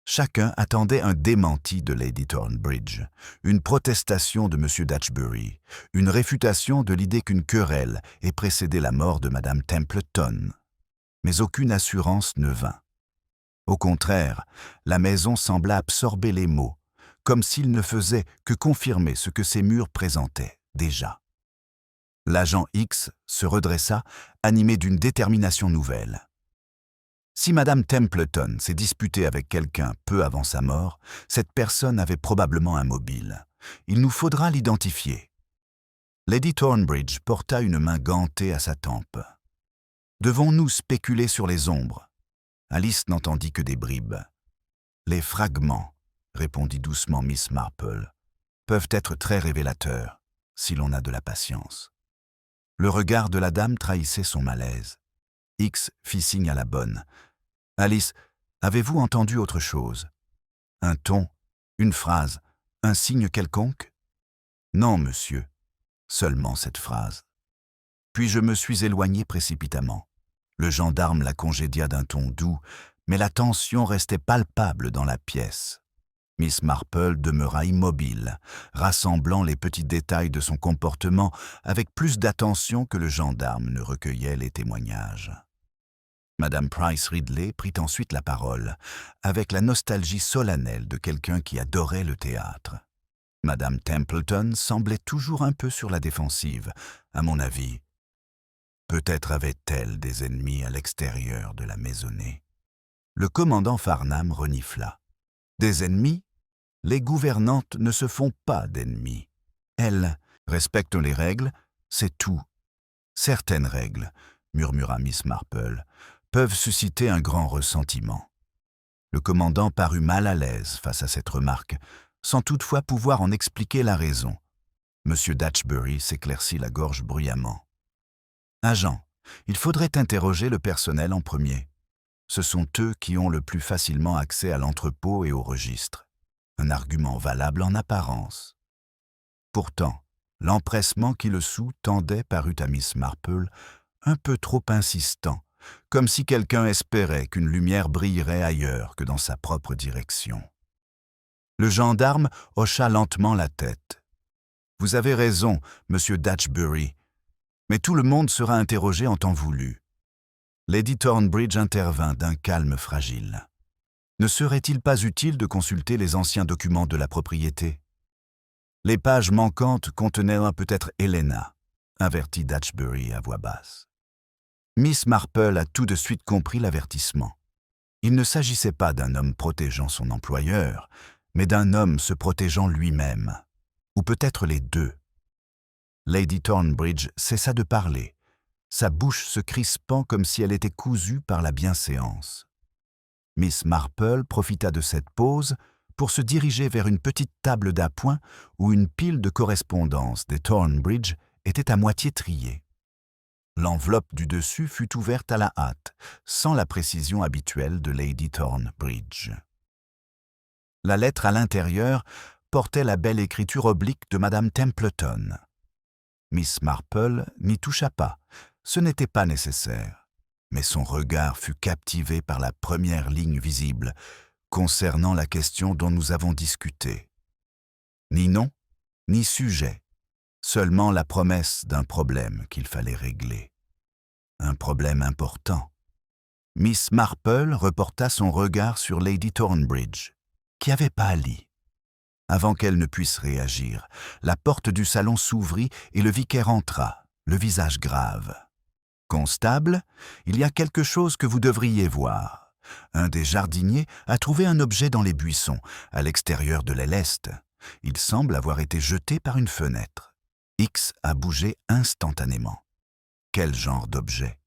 Chacun attendait un démenti de Lady Thornbridge, une protestation de M. Datchbury, une réfutation de l'idée qu'une querelle ait précédé la mort de Madame Templeton. Mais aucune assurance ne vint. Au contraire, la maison sembla absorber les mots, comme s'ils ne faisaient que confirmer ce que ces murs présentaient déjà. L'agent X se redressa, animé d'une détermination nouvelle. Si Madame Templeton s'est disputée avec quelqu'un peu avant sa mort, cette personne avait probablement un mobile. Il nous faudra l'identifier. Lady Thornbridge porta une main gantée à sa tempe. Devons-nous spéculer sur les ombres? Alice n'entendit que des bribes. Les fragments, répondit doucement Miss Marple, peuvent être très révélateurs, si l'on a de la patience. Le regard de la dame trahissait son malaise. X fit signe à la bonne. « Alice, avez-vous entendu autre chose? Un ton, une phrase, un signe quelconque ?»« Non, monsieur. Seulement cette phrase. » Puis je me suis éloigné précipitamment. Le gendarme la congédia d'un ton doux, mais la tension restait palpable dans la pièce. Miss Marple demeura immobile, rassemblant les petits détails de son comportement avec plus d'attention que le gendarme ne recueillait les témoignages. Madame Price Ridley prit ensuite la parole, avec la nostalgie solennelle de quelqu'un qui adorait le théâtre. Madame Templeton semblait toujours un peu sur la défensive, à mon avis. Peut-être avait-elle des ennemis à l'extérieur de la maisonnée. Le commandant Farnham renifla. Des ennemis? Les gouvernantes ne se font pas d'ennemis. Elles respectent les règles, c'est tout. Certaines règles, murmura Miss Marple, peuvent susciter un grand ressentiment. Le commandant parut mal à l'aise face à cette remarque, sans toutefois pouvoir en expliquer la raison. M. Datchbury s'éclaircit la gorge bruyamment. « Agent, il faudrait interroger le personnel en premier. Ce sont eux qui ont le plus facilement accès à l'entrepôt et au registre. Un argument valable en apparence. » Pourtant, l'empressement qui le sous-tendait parut à Miss Marple un peu trop insistant, comme si quelqu'un espérait qu'une lumière brillerait ailleurs que dans sa propre direction. Le gendarme hocha lentement la tête. « Vous avez raison, monsieur Datchbury, mais tout le monde sera interrogé en temps voulu. » Lady Thornbridge intervint d'un calme fragile. « Ne serait-il pas utile de consulter les anciens documents de la propriété? » Les pages manquantes contenaient peut-être Helena, avertit Datchbury à voix basse. Miss Marple a tout de suite compris l'avertissement. Il ne s'agissait pas d'un homme protégeant son employeur, mais d'un homme se protégeant lui-même, ou peut-être les deux. Lady Thornbridge cessa de parler, sa bouche se crispant comme si elle était cousue par la bienséance. Miss Marple profita de cette pause pour se diriger vers une petite table d'appoint où une pile de correspondances des Thornbridge était à moitié triée. L'enveloppe du dessus fut ouverte à la hâte, sans la précision habituelle de Lady Thornbridge. La lettre à l'intérieur portait la belle écriture oblique de Madame Templeton. Miss Marple n'y toucha pas, ce n'était pas nécessaire, mais son regard fut captivé par la première ligne visible, concernant la question dont nous avons discuté. Ni nom, ni sujet, seulement la promesse d'un problème qu'il fallait régler. Un problème important. Miss Marple reporta son regard sur Lady Thornbridge, qui avait pâli. Avant qu'elle ne puisse réagir, la porte du salon s'ouvrit et le vicaire entra, le visage grave. « Constable, il y a quelque chose que vous devriez voir. Un des jardiniers a trouvé un objet dans les buissons, à l'extérieur de l'aile est. Il semble avoir été jeté par une fenêtre. X a bougé instantanément. Quel genre d'objet ?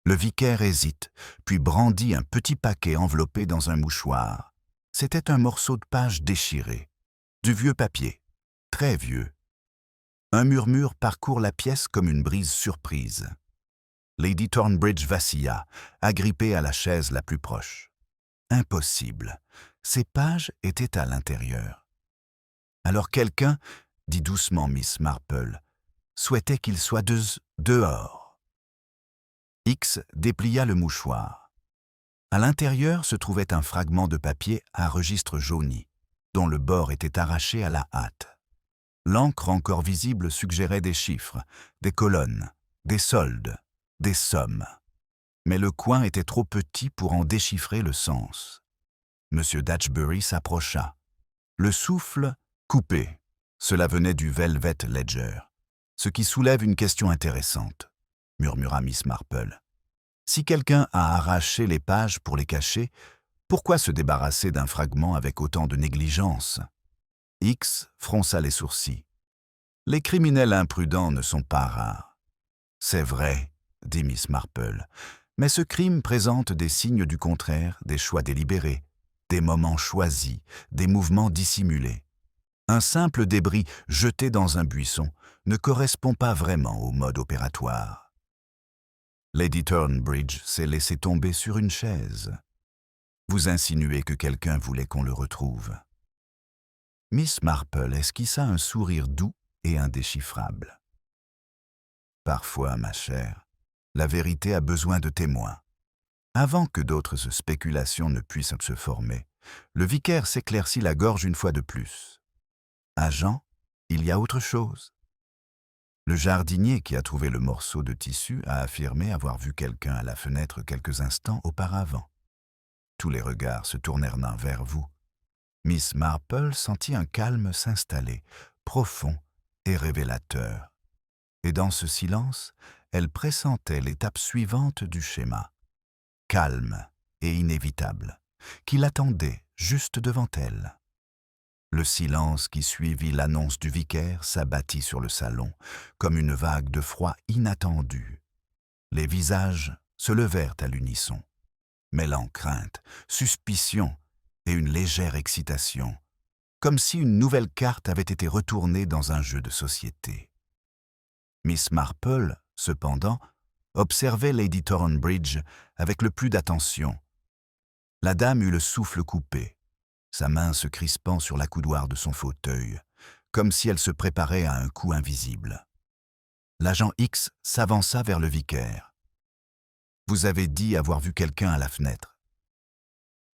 Le vicaire hésite, puis brandit un petit paquet enveloppé dans un mouchoir. C'était un morceau de page déchiré. Du vieux papier, très vieux. Un murmure parcourt la pièce comme une brise surprise. Lady Thornbridge vacilla, agrippée à la chaise la plus proche. Impossible. Ces pages étaient à l'intérieur. Alors quelqu'un, dit doucement Miss Marple, souhaitait qu'il soit dehors. X déplia le mouchoir. À l'intérieur se trouvait un fragment de papier à registre jauni, dont le bord était arraché à la hâte. L'encre encore visible suggérait des chiffres, des colonnes, des soldes, des sommes. Mais le coin était trop petit pour en déchiffrer le sens. M. Datchbury s'approcha. Le souffle coupé. Cela venait du Velvet Ledger. Ce qui soulève une question intéressante, murmura Miss Marple. Si quelqu'un a arraché les pages pour les cacher, pourquoi se débarrasser d'un fragment avec autant de négligence ? X fronça les sourcils. Les criminels imprudents ne sont pas rares. C'est vrai, dit Miss Marple, mais ce crime présente des signes du contraire, des choix délibérés, des moments choisis, des mouvements dissimulés. Un simple débris jeté dans un buisson ne correspond pas vraiment au mode opératoire. Lady Thornbridge s'est laissée tomber sur une chaise. Vous insinuez que quelqu'un voulait qu'on le retrouve. Miss Marple esquissa un sourire doux et indéchiffrable. Parfois, ma chère, la vérité a besoin de témoins. Avant que d'autres spéculations ne puissent se former, le vicaire s'éclaircit la gorge une fois de plus. Agent, il y a autre chose. Le jardinier qui a trouvé le morceau de tissu a affirmé avoir vu quelqu'un à la fenêtre quelques instants auparavant. Tous les regards se tournèrent vers vous. Miss Marple sentit un calme s'installer, profond et révélateur. Et dans ce silence, elle pressentait l'étape suivante du schéma. Calme et inévitable, qui l'attendait juste devant elle. Le silence qui suivit l'annonce du vicaire s'abattit sur le salon, comme une vague de froid inattendu. Les visages se levèrent à l'unisson, mêlant crainte, suspicion et une légère excitation, comme si une nouvelle carte avait été retournée dans un jeu de société. Miss Marple, cependant, observait Lady Thornbridge avec le plus d'attention. La dame eut le souffle coupé, sa main se crispant sur l'accoudoir de son fauteuil, comme si elle se préparait à un coup invisible. L'agent X s'avança vers le vicaire. « Vous avez dit avoir vu quelqu'un à la fenêtre. »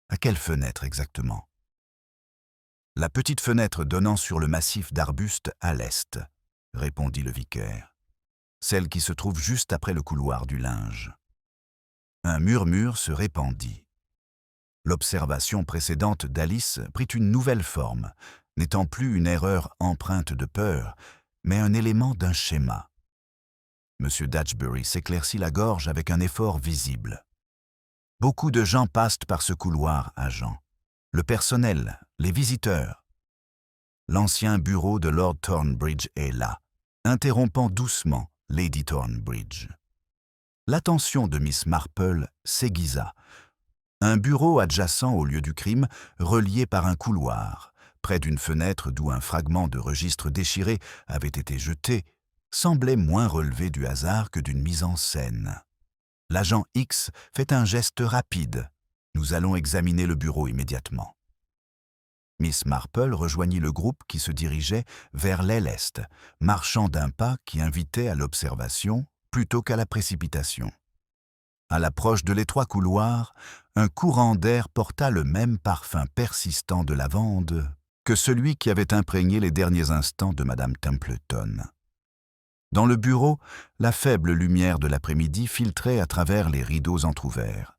« À quelle fenêtre exactement ?»« La petite fenêtre donnant sur le massif d'arbustes à l'est, » répondit le vicaire. « Celle qui se trouve juste après le couloir du linge. » Un murmure se répandit. L'observation précédente d'Alice prit une nouvelle forme, n'étant plus une erreur empreinte de peur, mais un élément d'un schéma. M. Datchbury s'éclaircit la gorge avec un effort visible. Beaucoup de gens passent par ce couloir, agent. Le personnel, les visiteurs. L'ancien bureau de Lord Thornbridge est là, interrompant doucement Lady Thornbridge. L'attention de Miss Marple s'aiguisa. Un bureau adjacent au lieu du crime, relié par un couloir, près d'une fenêtre d'où un fragment de registre déchiré avait été jeté, semblait moins relevé du hasard que d'une mise en scène. L'agent X fait un geste rapide. Nous allons examiner le bureau immédiatement. Miss Marple rejoignit le groupe qui se dirigeait vers l'aile est, marchant d'un pas qui invitait à l'observation plutôt qu'à la précipitation. À l'approche de l'étroit couloir, un courant d'air porta le même parfum persistant de lavande que celui qui avait imprégné les derniers instants de Madame Templeton. Dans le bureau, la faible lumière de l'après-midi filtrait à travers les rideaux entr'ouverts.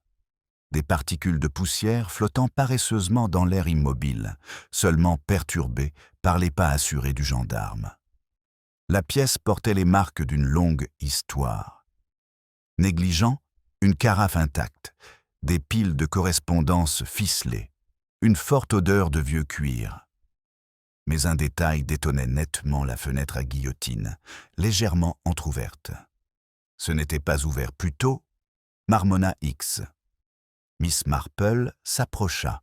des particules de poussière flottant paresseusement dans l'air immobile, seulement perturbées par les pas assurés du gendarme. La pièce portait les marques d'une longue histoire. Négligent, une carafe intacte, des piles de correspondances ficelées, une forte odeur de vieux cuir. Mais un détail détonnait nettement la fenêtre à guillotine, légèrement entr'ouverte. Ce n'était pas ouvert plus tôt, marmonna X. Miss Marple s'approcha.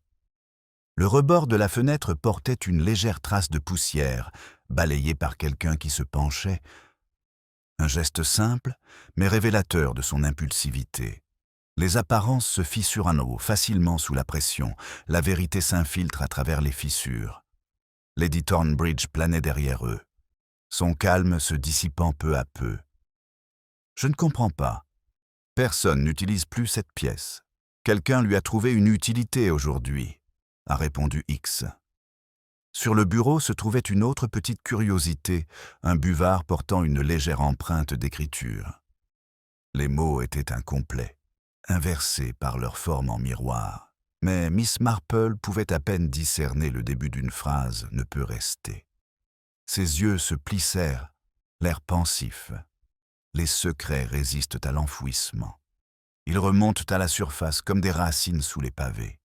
Le rebord de la fenêtre portait une légère trace de poussière, balayée par quelqu'un qui se penchait. Un geste simple, mais révélateur de son impulsivité. Les apparences se fissurent à nouveau facilement sous la pression, la vérité s'infiltre à travers les fissures. Lady Thornbridge planait derrière eux, son calme se dissipant peu à peu. « Je ne comprends pas. Personne n'utilise plus cette pièce. Quelqu'un lui a trouvé une utilité aujourd'hui, » a répondu X. Sur le bureau se trouvait une autre petite curiosité, un buvard portant une légère empreinte d'écriture. Les mots étaient incomplets, inversés par leur forme en miroir. Mais Miss Marple pouvait à peine discerner le début d'une phrase ne peut rester. Ses yeux se plissèrent, l'air pensif. Les secrets résistent à l'enfouissement. Ils remontent à la surface comme des racines sous les pavés.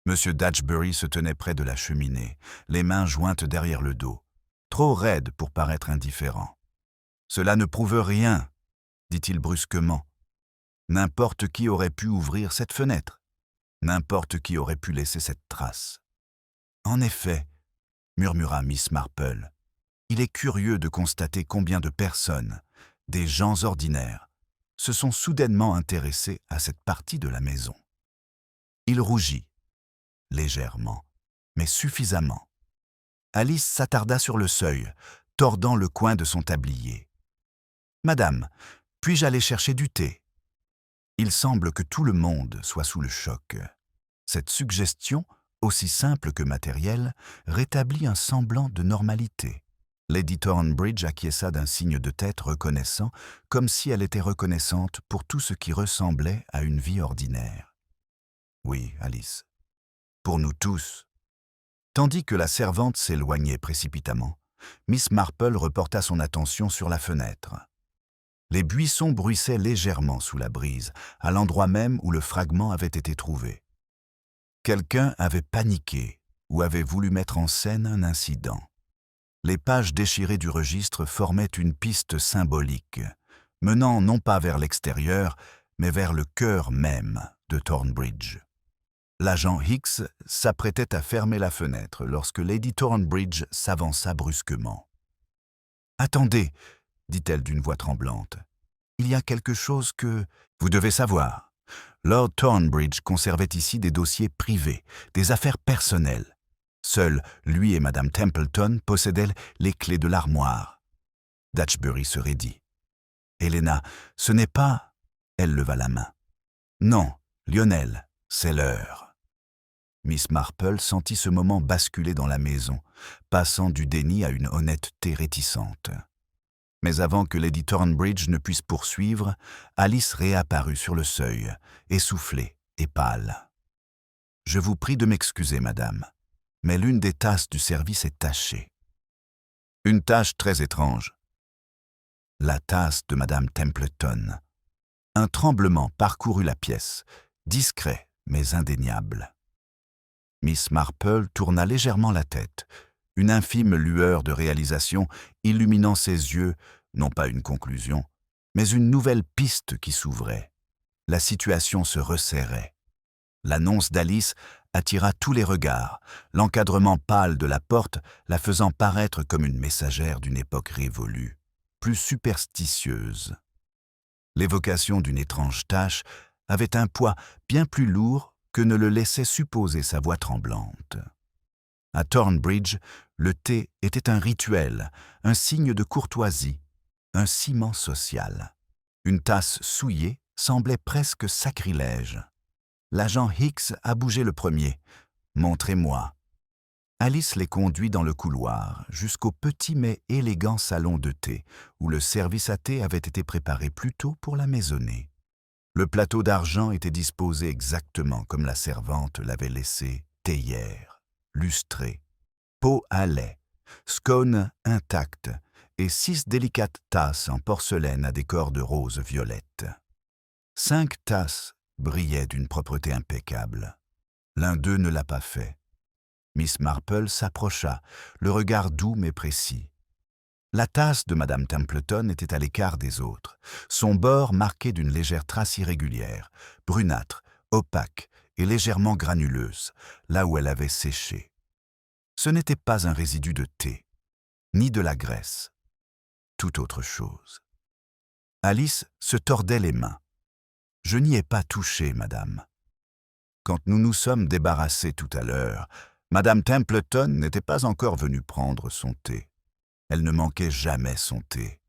M. Datchbury se tenait près de la cheminée, les mains jointes derrière le dos, trop raide pour paraître indifférent. « Cela ne prouve rien, » dit-il brusquement. « N'importe qui aurait pu ouvrir cette fenêtre. N'importe qui aurait pu laisser cette trace. »« En effet, » murmura Miss Marple, « il est curieux de constater combien de personnes, des gens ordinaires, se sont soudainement intéressés à cette partie de la maison. » Il rougit, légèrement, mais suffisamment. Alice s'attarda sur le seuil, tordant le coin de son tablier. « Madame, puis-je aller chercher du thé ?» Il semble que tout le monde soit sous le choc. Cette suggestion, aussi simple que matérielle, rétablit un semblant de normalité. Lady Thornbridge acquiesça d'un signe de tête reconnaissant, comme si elle était reconnaissante pour tout ce qui ressemblait à une vie ordinaire. « Oui, Alice. Pour nous tous. » Tandis que la servante s'éloignait précipitamment, Miss Marple reporta son attention sur la fenêtre. Les buissons bruissaient légèrement sous la brise, à l'endroit même où le fragment avait été trouvé. Quelqu'un avait paniqué ou avait voulu mettre en scène un incident. Les pages déchirées du registre formaient une piste symbolique, menant non pas vers l'extérieur, mais vers le cœur même de Thornbridge. L'agent Hicks s'apprêtait à fermer la fenêtre lorsque Lady Thornbridge s'avança brusquement. « Attendez !» dit-elle d'une voix tremblante. « Il y a quelque chose que vous devez savoir. Lord Thornbridge conservait ici des dossiers privés, des affaires personnelles. Seuls lui et Madame Templeton possédaient les clés de l'armoire. » Datchbury se raidit. « Helena, ce n'est pas... » Elle leva la main. « Non, Lionel, c'est l'heure. » Miss Marple sentit ce moment basculer dans la maison, passant du déni à une honnêteté réticente. Mais avant que Lady Thornbridge ne puisse poursuivre, Alice réapparut sur le seuil, essoufflée et pâle. « Je vous prie de m'excuser, madame, mais l'une des tasses du service est tachée. » Une tache très étrange. La tasse de Madame Templeton. Un tremblement parcourut la pièce, discret mais indéniable. Miss Marple tourna légèrement la tête, une infime lueur de réalisation illuminant ses yeux, non pas une conclusion, mais une nouvelle piste qui s'ouvrait. La situation se resserrait. L'annonce d'Alice attira tous les regards, l'encadrement pâle de la porte la faisant paraître comme une messagère d'une époque révolue, plus superstitieuse. L'évocation d'une étrange tâche avait un poids bien plus lourd que ne le laissait supposer sa voix tremblante. À Thornbridge, le thé était un rituel, un signe de courtoisie, un ciment social. Une tasse souillée semblait presque sacrilège. L'agent Hicks a bougé le premier. « Montrez-moi. » Alice les conduit dans le couloir, jusqu'au petit mais élégant salon de thé, où le service à thé avait été préparé plus tôt pour la maisonnée. Le plateau d'argent était disposé exactement comme la servante l'avait laissé, théière, lustrée, pot à lait, scone intact et 6 délicates tasses en porcelaine à décor de rose violette. 5 tasses brillaient d'une propreté impeccable. L'un d'eux ne l'a pas fait. Miss Marple s'approcha, le regard doux mais précis. La tasse de Madame Templeton était à l'écart des autres, son bord marqué d'une légère trace irrégulière, brunâtre, opaque et légèrement granuleuse, là où elle avait séché. Ce n'était pas un résidu de thé, ni de la graisse, tout autre chose. Alice se tordait les mains. « Je n'y ai pas touché, madame. Quand nous nous sommes débarrassés tout à l'heure, Madame Templeton n'était pas encore venue prendre son thé. Elle ne manquait jamais son thé.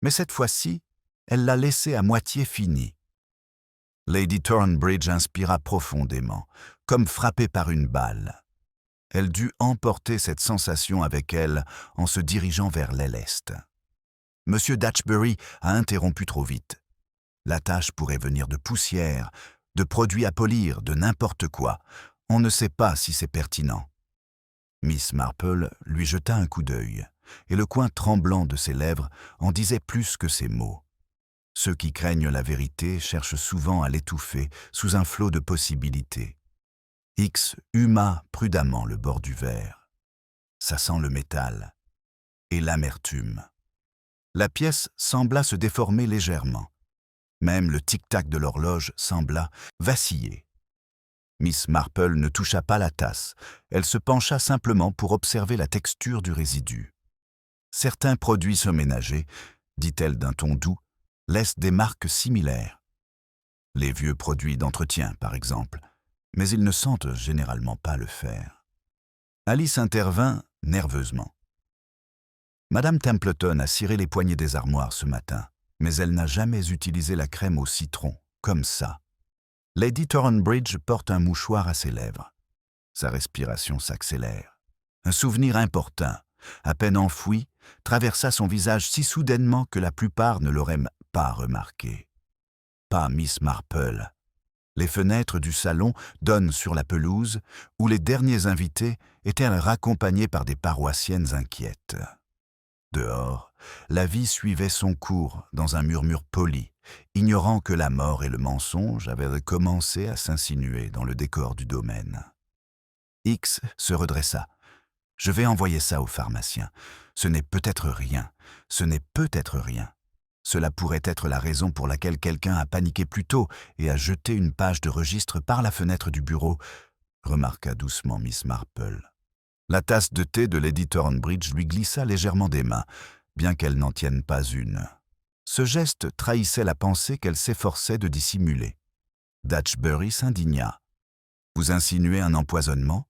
Mais cette fois-ci, elle l'a laissé à moitié fini. » Lady Thornbridge inspira profondément, comme frappée par une balle. Elle dut emporter cette sensation avec elle en se dirigeant vers l'aile est. Monsieur Datchbury a interrompu trop vite. La tâche pourrait venir de poussière, de produits à polir, de n'importe quoi. On ne sait pas si c'est pertinent. Miss Marple lui jeta un coup d'œil, et le coin tremblant de ses lèvres en disait plus que ses mots. Ceux qui craignent la vérité cherchent souvent à l'étouffer sous un flot de possibilités. X huma prudemment le bord du verre. Ça sent le métal et l'amertume. La pièce sembla se déformer légèrement. Même le tic-tac de l'horloge sembla vaciller. Miss Marple ne toucha pas la tasse. Elle se pencha simplement pour observer la texture du résidu. Certains produits ménagers, dit-elle d'un ton doux, laissent des marques similaires. Les vieux produits d'entretien, par exemple, mais ils ne sentent généralement pas le fer. Alice intervint nerveusement. Madame Templeton a ciré les poignées des armoires ce matin, mais elle n'a jamais utilisé la crème au citron, comme ça. Lady Thornbridge porte un mouchoir à ses lèvres. Sa respiration s'accélère. Un souvenir importun, à peine enfoui, traversa son visage si soudainement que la plupart ne l'auraient pas remarqué. Pas Miss Marple. Les fenêtres du salon donnent sur la pelouse, où les derniers invités étaient raccompagnés par des paroissiennes inquiètes. Dehors, la vie suivait son cours dans un murmure poli, ignorant que la mort et le mensonge avaient commencé à s'insinuer dans le décor du domaine. X se redressa. « Je vais envoyer ça au pharmacien. Ce n'est peut-être rien. Ce n'est peut-être rien. Cela pourrait être la raison pour laquelle quelqu'un a paniqué plus tôt et a jeté une page de registre par la fenêtre du bureau, » remarqua doucement Miss Marple. La tasse de thé de Lady Thornbridge lui glissa légèrement des mains, bien qu'elle n'en tienne pas une. Ce geste trahissait la pensée qu'elle s'efforçait de dissimuler. Datchbury s'indigna. « Vous insinuez un empoisonnement ?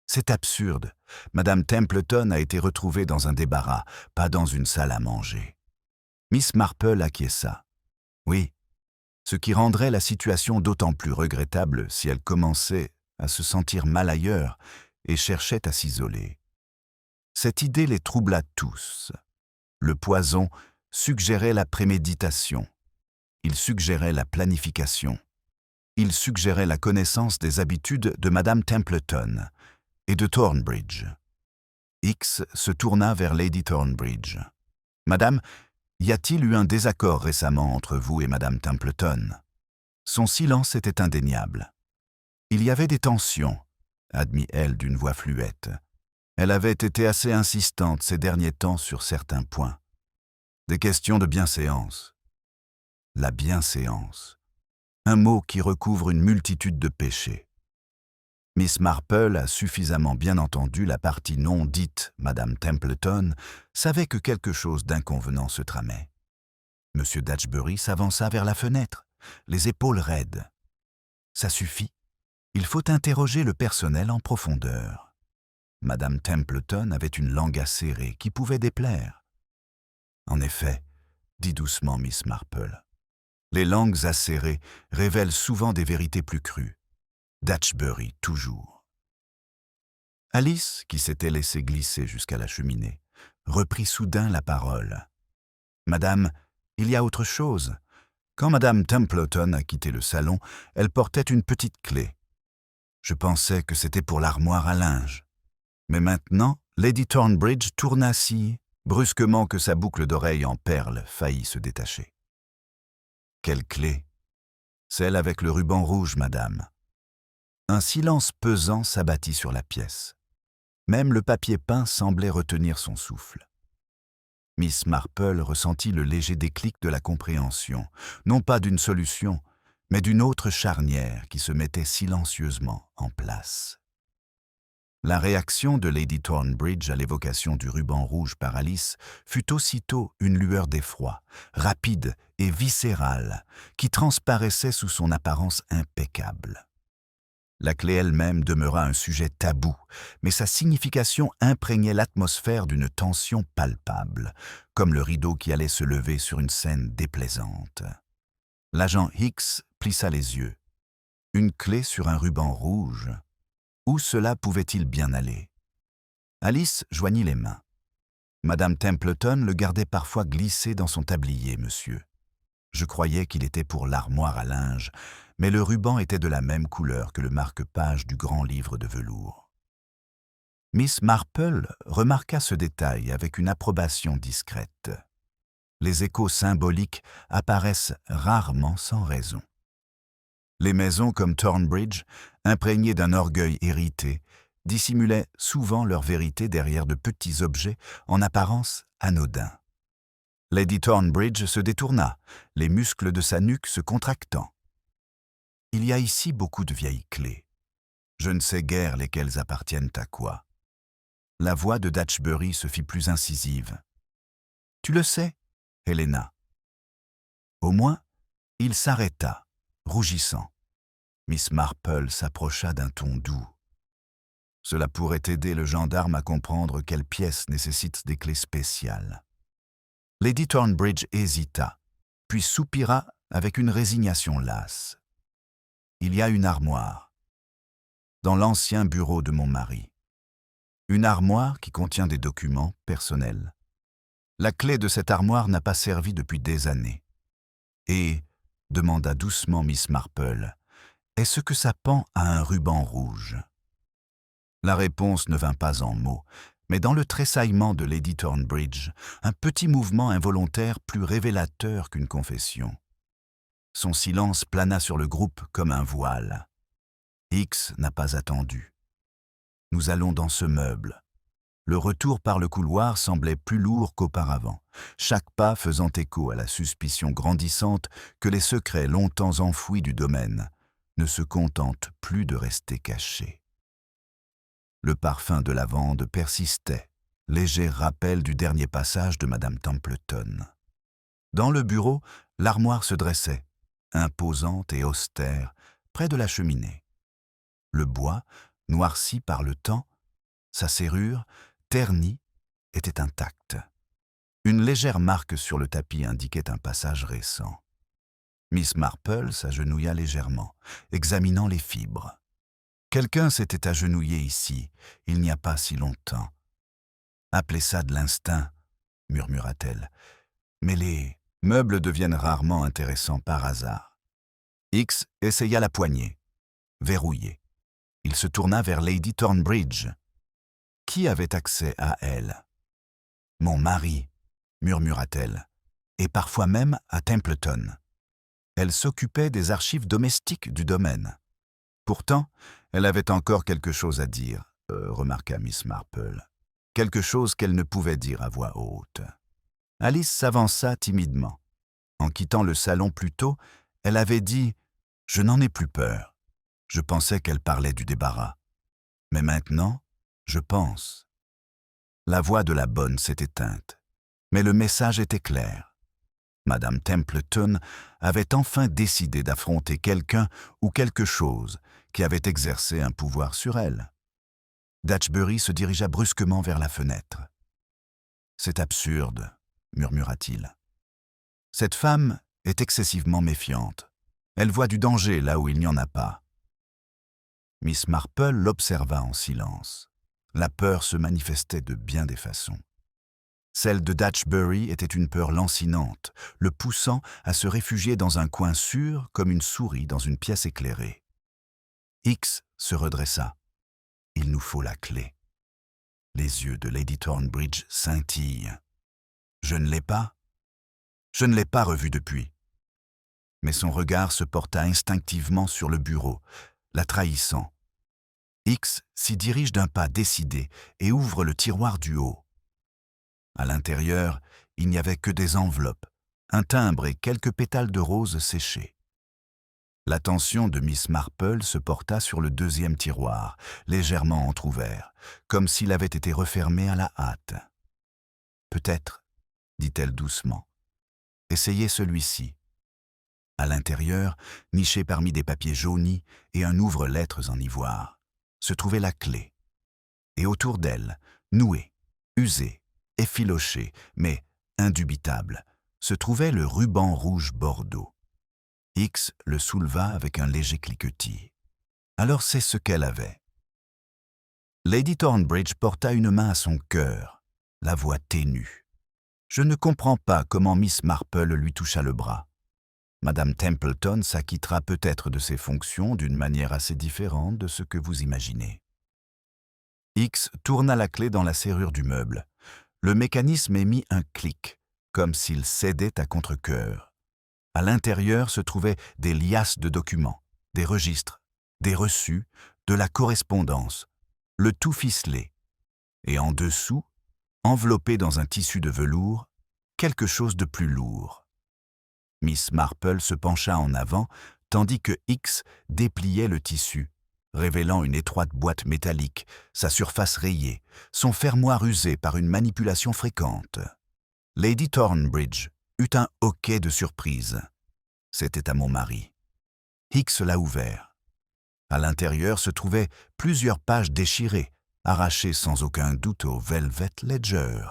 C'est absurde. Madame Templeton a été retrouvée dans un débarras, pas dans une salle à manger. » Miss Marple acquiesça. « Oui, ce qui rendrait la situation d'autant plus regrettable si elle commençait à se sentir mal ailleurs et cherchait à s'isoler. » Cette idée les troubla tous. Le poison suggérait la préméditation. Il suggérait la planification. Il suggérait la connaissance des habitudes de Madame Templeton et de Thornbridge. X se tourna vers Lady Thornbridge. « Madame, y a-t-il eu un désaccord récemment entre vous et Madame Templeton ?» Son silence était indéniable. « Il y avait des tensions, » admit-elle d'une voix fluette. Elle avait été assez insistante ces derniers temps sur certains points. Des questions de bienséance. La bienséance. Un mot qui recouvre une multitude de péchés. Miss Marple a suffisamment bien entendu la partie non dite Madame Templeton, savait que quelque chose d'inconvenant se tramait. Monsieur Datchbury s'avança vers la fenêtre, les épaules raides. Ça suffit. Il faut interroger le personnel en profondeur. Madame Templeton avait une langue acérée qui pouvait déplaire. En effet, dit doucement Miss Marple, les langues acérées révèlent souvent des vérités plus crues. Datchbury, toujours. Alice, qui s'était laissée glisser jusqu'à la cheminée, reprit soudain la parole. « Madame, il y a autre chose. Quand Madame Templeton a quitté le salon, elle portait une petite clé. Je pensais que c'était pour l'armoire à linge. Mais maintenant, Lady Thornbridge tourna si brusquement que sa boucle d'oreille en perles faillit se détacher. « Quelle clé ?»« Celle avec le ruban rouge, madame. » Un silence pesant s'abattit sur la pièce. Même le papier peint semblait retenir son souffle. Miss Marple ressentit le léger déclic de la compréhension, non pas d'une solution, mais d'une autre charnière qui se mettait silencieusement en place. La réaction de Lady Thornbridge à l'évocation du ruban rouge par Alice fut aussitôt une lueur d'effroi, rapide et viscérale, qui transparaissait sous son apparence impeccable. La clé elle-même demeura un sujet tabou, mais sa signification imprégnait l'atmosphère d'une tension palpable, comme le rideau qui allait se lever sur une scène déplaisante. L'agent Hicks plissa les yeux. Une clé sur un ruban rouge. Où cela pouvait-il bien aller? Alice joignit les mains. Madame Templeton le gardait parfois glissé dans son tablier, monsieur. Je croyais qu'il était pour l'armoire à linge, mais le ruban était de la même couleur que le marque-page du grand livre de velours. Miss Marple remarqua ce détail avec une approbation discrète. Les échos symboliques apparaissent rarement sans raison. Les maisons comme Thornbridge, imprégnées d'un orgueil hérité, dissimulaient souvent leur vérité derrière de petits objets en apparence anodins. Lady Thornbridge se détourna, les muscles de sa nuque se contractant. « Il y a ici beaucoup de vieilles clés. Je ne sais guère lesquelles appartiennent à quoi. » La voix de Datchbury se fit plus incisive. « Tu le sais, Helena. » Au moins, il s'arrêta, rougissant. Miss Marple s'approcha d'un ton doux. Cela pourrait aider le gendarme à comprendre quelle pièce nécessite des clés spéciales. Lady Thornbridge hésita, puis soupira avec une résignation lasse. Il y a une armoire, dans l'ancien bureau de mon mari. Une armoire qui contient des documents personnels. La clé de cette armoire n'a pas servi depuis des années. Et, demanda doucement Miss Marple, est-ce que ça pend à un ruban rouge? La réponse ne vint pas en mots, mais dans le tressaillement de Lady Thornbridge, un petit mouvement involontaire plus révélateur qu'une confession. Son silence plana sur le groupe comme un voile. Hicks n'a pas attendu. Nous allons dans ce meuble. Le retour par le couloir semblait plus lourd qu'auparavant, chaque pas faisant écho à la suspicion grandissante que les secrets longtemps enfouis du domaine ne se contentent plus de rester cachés. Le parfum de lavande persistait, léger rappel du dernier passage de Madame Templeton. Dans le bureau, l'armoire se dressait, imposante et austère, près de la cheminée. Le bois, noirci par le temps, sa serrure, ternie, était intacte. Une légère marque sur le tapis indiquait un passage récent. Miss Marple s'agenouilla légèrement, examinant les fibres. Quelqu'un s'était agenouillé ici, il n'y a pas si longtemps. Appelez ça de l'instinct, murmura-t-elle. Mais les meubles deviennent rarement intéressants par hasard. Hicks essaya la poignée, verrouillée. Il se tourna vers Lady Thornbridge. Qui avait accès à elle? Mon mari, murmura-t-elle, et parfois même à Templeton. Elle s'occupait des archives domestiques du domaine. Pourtant, elle avait encore quelque chose à dire, remarqua Miss Marple. Quelque chose qu'elle ne pouvait dire à voix haute. Alice s'avança timidement. En quittant le salon plus tôt, elle avait dit « Je n'en ai plus peur ». Je pensais qu'elle parlait du débarras. Mais maintenant, je pense. La voix de la bonne s'est éteinte, mais le message était clair. Madame Templeton avait enfin décidé d'affronter quelqu'un ou quelque chose qui avait exercé un pouvoir sur elle. Datchbury se dirigea brusquement vers la fenêtre. « C'est absurde », murmura-t-il. « Cette femme est excessivement méfiante. Elle voit du danger là où il n'y en a pas. » Miss Marple l'observa en silence. La peur se manifestait de bien des façons. Celle de Datchbury était une peur lancinante, le poussant à se réfugier dans un coin sûr comme une souris dans une pièce éclairée. X se redressa. « Il nous faut la clé. » Les yeux de Lady Thornbridge scintillent. « Je ne l'ai pas. Je ne l'ai pas revue depuis. » Mais son regard se porta instinctivement sur le bureau, la trahissant. X s'y dirige d'un pas décidé et ouvre le tiroir du haut. À l'intérieur, il n'y avait que des enveloppes, un timbre et quelques pétales de roses séchés. L'attention de Miss Marple se porta sur le deuxième tiroir, légèrement entrouvert, comme s'il avait été refermé à la hâte. « Peut-être, » dit-elle doucement. « Essayez celui-ci. » À l'intérieur, niché parmi des papiers jaunis et un ouvre-lettres en ivoire, se trouvait la clé. Et autour d'elle, nouée, usée, effilochée, mais indubitable, se trouvait le ruban rouge bordeaux. X le souleva avec un léger cliquetis. Alors c'est ce qu'elle avait. Lady Thornbridge porta une main à son cœur, la voix ténue. Je ne comprends pas comment Miss Marple lui toucha le bras. Madame Templeton s'acquittera peut-être de ses fonctions d'une manière assez différente de ce que vous imaginez. X tourna la clé dans la serrure du meuble. Le mécanisme émit un clic, comme s'il cédait à contre-cœur. À l'intérieur se trouvaient des liasses de documents, des registres, des reçus, de la correspondance, le tout ficelé. Et en dessous, enveloppé dans un tissu de velours, quelque chose de plus lourd. Miss Marple se pencha en avant, tandis que X dépliait le tissu, révélant une étroite boîte métallique, sa surface rayée, son fermoir usé par une manipulation fréquente. Lady Thornbridge eut un hoquet de surprise. C'était à mon mari. X l'a ouvert. À l'intérieur se trouvaient plusieurs pages déchirées, arrachées sans aucun doute au Velvet Ledger.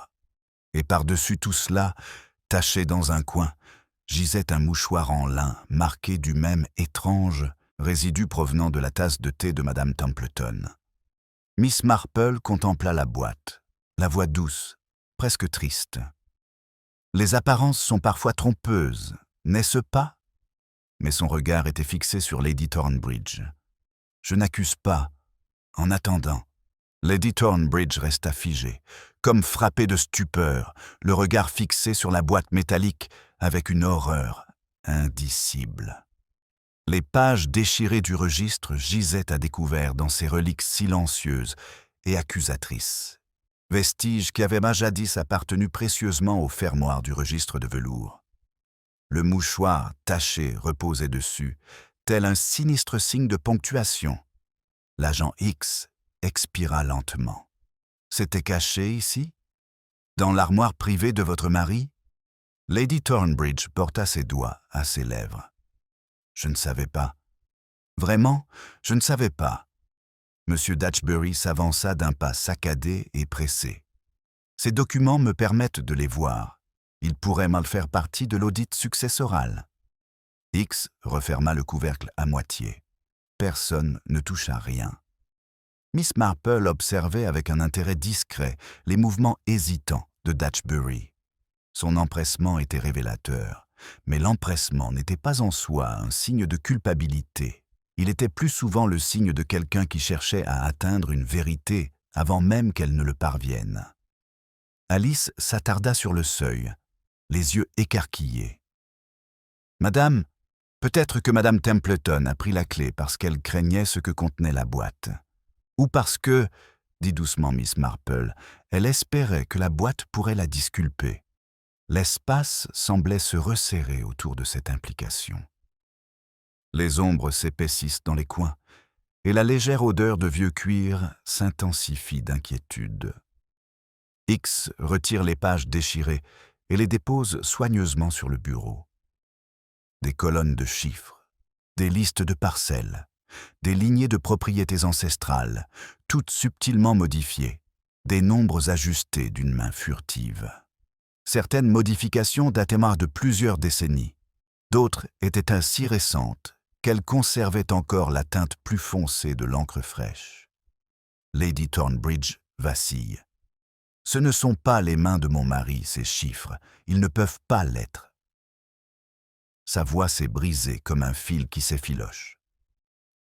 Et par-dessus tout cela, taché dans un coin, gisait un mouchoir en lin marqué du même étrange résidu provenant de la tasse de thé de Madame Templeton. Miss Marple contempla la boîte, la voix douce, presque triste. « Les apparences sont parfois trompeuses, n'est-ce pas ?» Mais son regard était fixé sur Lady Thornbridge. « Je n'accuse pas. En attendant. » Lady Thornbridge resta figée, comme frappée de stupeur, le regard fixé sur la boîte métallique avec une horreur indicible. Les pages déchirées du registre gisaient à découvert dans ces reliques silencieuses et accusatrices, vestiges qui avaient jadis appartenu précieusement au fermoir du registre de velours. Le mouchoir taché reposait dessus, tel un sinistre signe de ponctuation. L'agent X expira lentement. C'était caché ici? Dans l'armoire privée de votre mari? Lady Thornbridge porta ses doigts à ses lèvres. Je ne savais pas. Vraiment, je ne savais pas. Monsieur Datchbury s'avança d'un pas saccadé et pressé. Ces documents me permettent de les voir. Ils pourraient mal faire partie de l'audit successoral. X referma le couvercle à moitié. Personne ne toucha rien. Miss Marple observait avec un intérêt discret les mouvements hésitants de Datchbury. Son empressement était révélateur, mais l'empressement n'était pas en soi un signe de culpabilité. Il était plus souvent le signe de quelqu'un qui cherchait à atteindre une vérité avant même qu'elle ne le parvienne. Alice s'attarda sur le seuil, les yeux écarquillés. « Madame, peut-être que Madame Templeton a pris la clé parce qu'elle craignait ce que contenait la boîte. Ou parce que, dit doucement Miss Marple, elle espérait que la boîte pourrait la disculper. » L'espace semblait se resserrer autour de cette implication. Les ombres s'épaississent dans les coins, et la légère odeur de vieux cuir s'intensifie d'inquiétude. X retire les pages déchirées et les dépose soigneusement sur le bureau. Des colonnes de chiffres, des listes de parcelles, des lignées de propriétés ancestrales, toutes subtilement modifiées, des nombres ajustés d'une main furtive. Certaines modifications dataient de plusieurs décennies, d'autres étaient si récentes qu'elles conservaient encore la teinte plus foncée de l'encre fraîche. Lady Thornbridge vacille. Ce ne sont pas les mains de mon mari, ces chiffres. Ils ne peuvent pas l'être. » Sa voix s'est brisée comme un fil qui s'effiloche.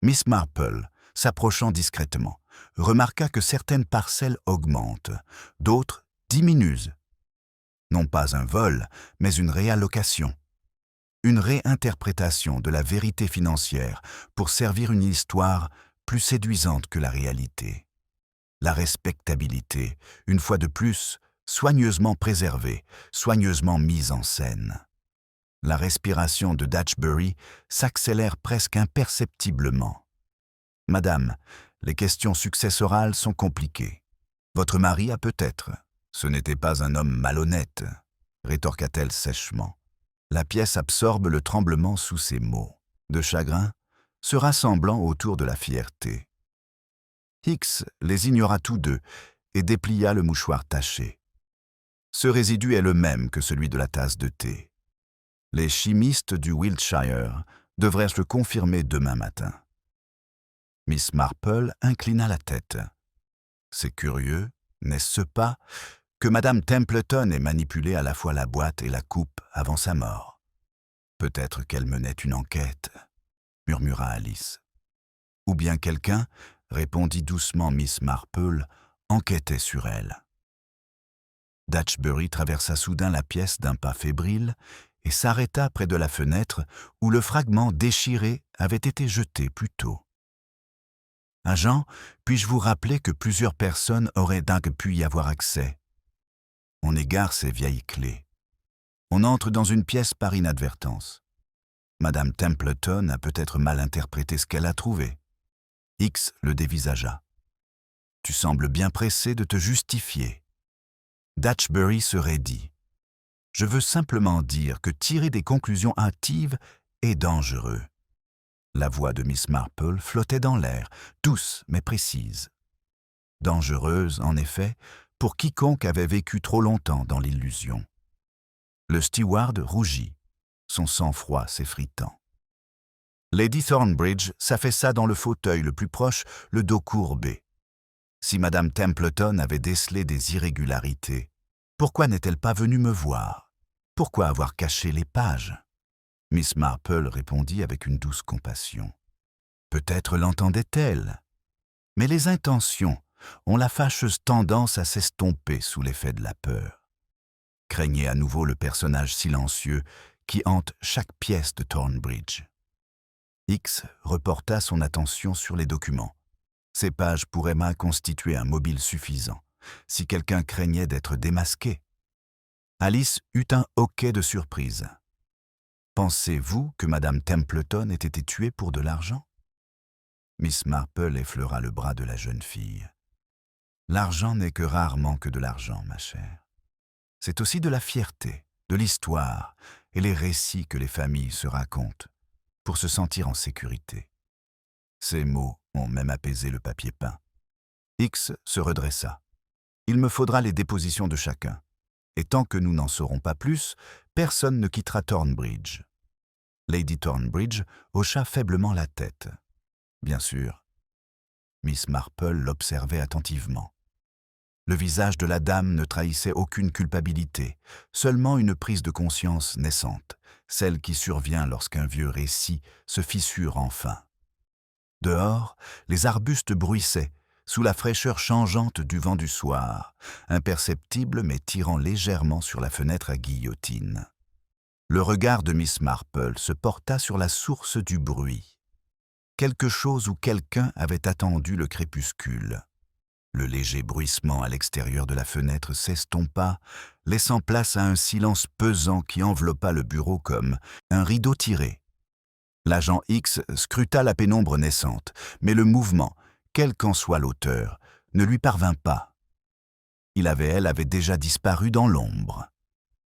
Miss Marple, s'approchant discrètement, remarqua que certaines parcelles augmentent, d'autres diminuent. Non pas un vol, mais une réallocation. Une réinterprétation de la vérité financière pour servir une histoire plus séduisante que la réalité. La respectabilité, une fois de plus, soigneusement préservée, soigneusement mise en scène. La respiration de Datchbury s'accélère presque imperceptiblement. « Madame, les questions successorales sont compliquées. Votre mari a peut-être. Ce n'était pas un homme malhonnête, » rétorqua-t-elle sèchement. La pièce absorbe le tremblement sous ses mots, de chagrin, se rassemblant autour de la fierté. Hicks les ignora tous deux et déplia le mouchoir taché. Ce résidu est le même que celui de la tasse de thé. Les chimistes du Wiltshire devraient le confirmer demain matin. Miss Marple inclina la tête. C'est curieux, n'est-ce pas, que Madame Templeton ait manipulé à la fois la boîte et la coupe avant sa mort. Peut-être qu'elle menait une enquête, murmura Alice. Ou bien quelqu'un, répondit doucement Miss Marple, enquêtait sur elle. Datchbury traversa soudain la pièce d'un pas fébrile et s'arrêta près de la fenêtre où le fragment déchiré avait été jeté plus tôt. « Agent, puis-je vous rappeler que plusieurs personnes auraient donc pu y avoir accès? On égare ces vieilles clés. On entre dans une pièce par inadvertance. Madame Templeton a peut-être mal interprété ce qu'elle a trouvé. » Hicks le dévisagea. « Tu sembles bien pressé de te justifier. » Datchbury se raidit. « Je veux simplement dire que tirer des conclusions hâtives est dangereux. » La voix de Miss Marple flottait dans l'air, douce mais précise. Dangereuse, en effet, pour quiconque avait vécu trop longtemps dans l'illusion. Le steward rougit, son sang-froid s'effritant. Lady Thornbridge s'affaissa dans le fauteuil le plus proche, le dos courbé. Si Madame Templeton avait décelé des irrégularités, pourquoi n'est-elle pas venue me voir? Pourquoi avoir caché les pages? Miss Marple répondit avec une douce compassion. Peut-être l'entendait-elle. Mais les intentions ont la fâcheuse tendance à s'estomper sous l'effet de la peur. Craignez à nouveau le personnage silencieux qui hante chaque pièce de Thornbridge. Hicks reporta son attention sur les documents. Ces pages pourraient mal constituer un mobile suffisant, si quelqu'un craignait d'être démasqué. Alice eut un hoquet de surprise. « Pensez-vous que Madame Templeton ait été tuée pour de l'argent ?» Miss Marple effleura le bras de la jeune fille. « L'argent n'est que rarement que de l'argent, ma chère. C'est aussi de la fierté, de l'histoire et les récits que les familles se racontent pour se sentir en sécurité. » Ces mots ont même apaisé le papier peint. Hicks se redressa. « Il me faudra les dépositions de chacun. Et tant que nous n'en saurons pas plus, personne ne quittera Thornbridge. » Lady Thornbridge hocha faiblement la tête. « Bien sûr. » Miss Marple l'observait attentivement. Le visage de la dame ne trahissait aucune culpabilité, seulement une prise de conscience naissante, celle qui survient lorsqu'un vieux récit se fissure enfin. Dehors, les arbustes bruissaient, sous la fraîcheur changeante du vent du soir, imperceptible mais tirant légèrement sur la fenêtre à guillotine. Le regard de Miss Marple se porta sur la source du bruit. Quelque chose ou quelqu'un avait attendu le crépuscule. Le léger bruissement à l'extérieur de la fenêtre s'estompa, laissant place à un silence pesant qui enveloppa le bureau comme un rideau tiré. L'agent X scruta la pénombre naissante, mais le mouvement, quel qu'en soit l'auteur, ne lui parvint pas. Elle avait déjà disparu dans l'ombre.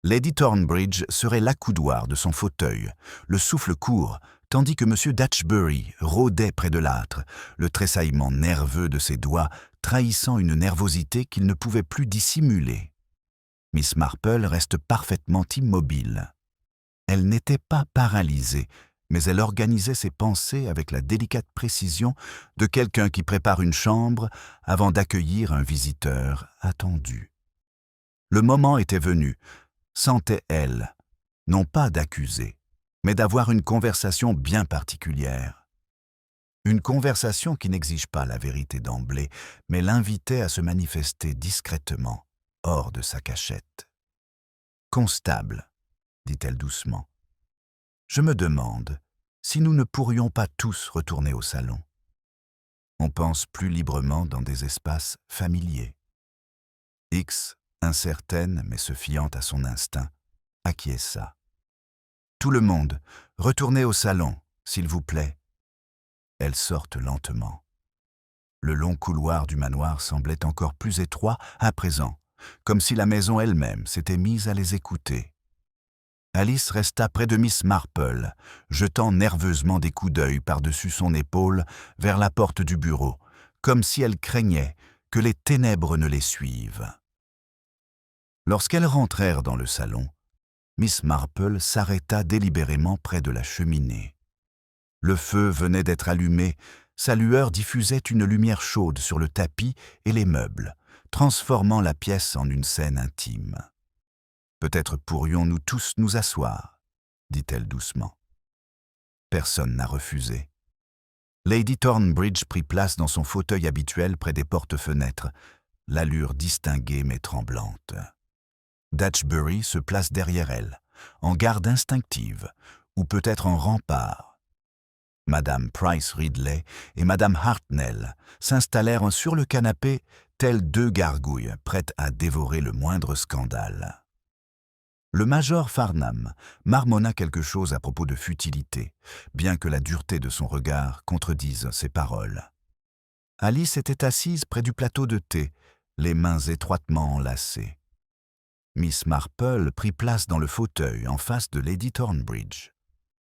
Lady Thornbridge serait l'accoudoir de son fauteuil, le souffle court, tandis que M. Datchbury rôdait près de l'âtre, le tressaillement nerveux de ses doigts trahissant une nervosité qu'il ne pouvait plus dissimuler. Miss Marple reste parfaitement immobile. Elle n'était pas paralysée, mais elle organisait ses pensées avec la délicate précision de quelqu'un qui prépare une chambre avant d'accueillir un visiteur attendu. Le moment était venu, sentait-elle, non pas d'accuser, mais d'avoir une conversation bien particulière. Une conversation qui n'exige pas la vérité d'emblée, mais l'invitait à se manifester discrètement, hors de sa cachette. « Constable, dit-elle doucement, je me demande si nous ne pourrions pas tous retourner au salon. On pense plus librement dans des espaces familiers. » X, incertaine mais se fiant à son instinct, acquiesça. « Tout le monde, retournez au salon, s'il vous plaît. » Elles sortent lentement. Le long couloir du manoir semblait encore plus étroit à présent, comme si la maison elle-même s'était mise à les écouter. Alice resta près de Miss Marple, jetant nerveusement des coups d'œil par-dessus son épaule vers la porte du bureau, comme si elle craignait que les ténèbres ne les suivent. Lorsqu'elles rentrèrent dans le salon, Miss Marple s'arrêta délibérément près de la cheminée. Le feu venait d'être allumé, sa lueur diffusait une lumière chaude sur le tapis et les meubles, transformant la pièce en une scène intime. « Peut-être pourrions-nous tous nous asseoir, » dit-elle doucement. Personne n'a refusé. Lady Thornbridge prit place dans son fauteuil habituel près des porte-fenêtres, l'allure distinguée mais tremblante. Datchbury se place derrière elle, en garde instinctive, ou peut-être en rempart. Madame Price Ridley et Madame Hartnell s'installèrent sur le canapé, telles deux gargouilles prêtes à dévorer le moindre scandale. Le major Farnham marmonna quelque chose à propos de futilité, bien que la dureté de son regard contredise ses paroles. Alice était assise près du plateau de thé, les mains étroitement enlacées. Miss Marple prit place dans le fauteuil en face de Lady Thornbridge,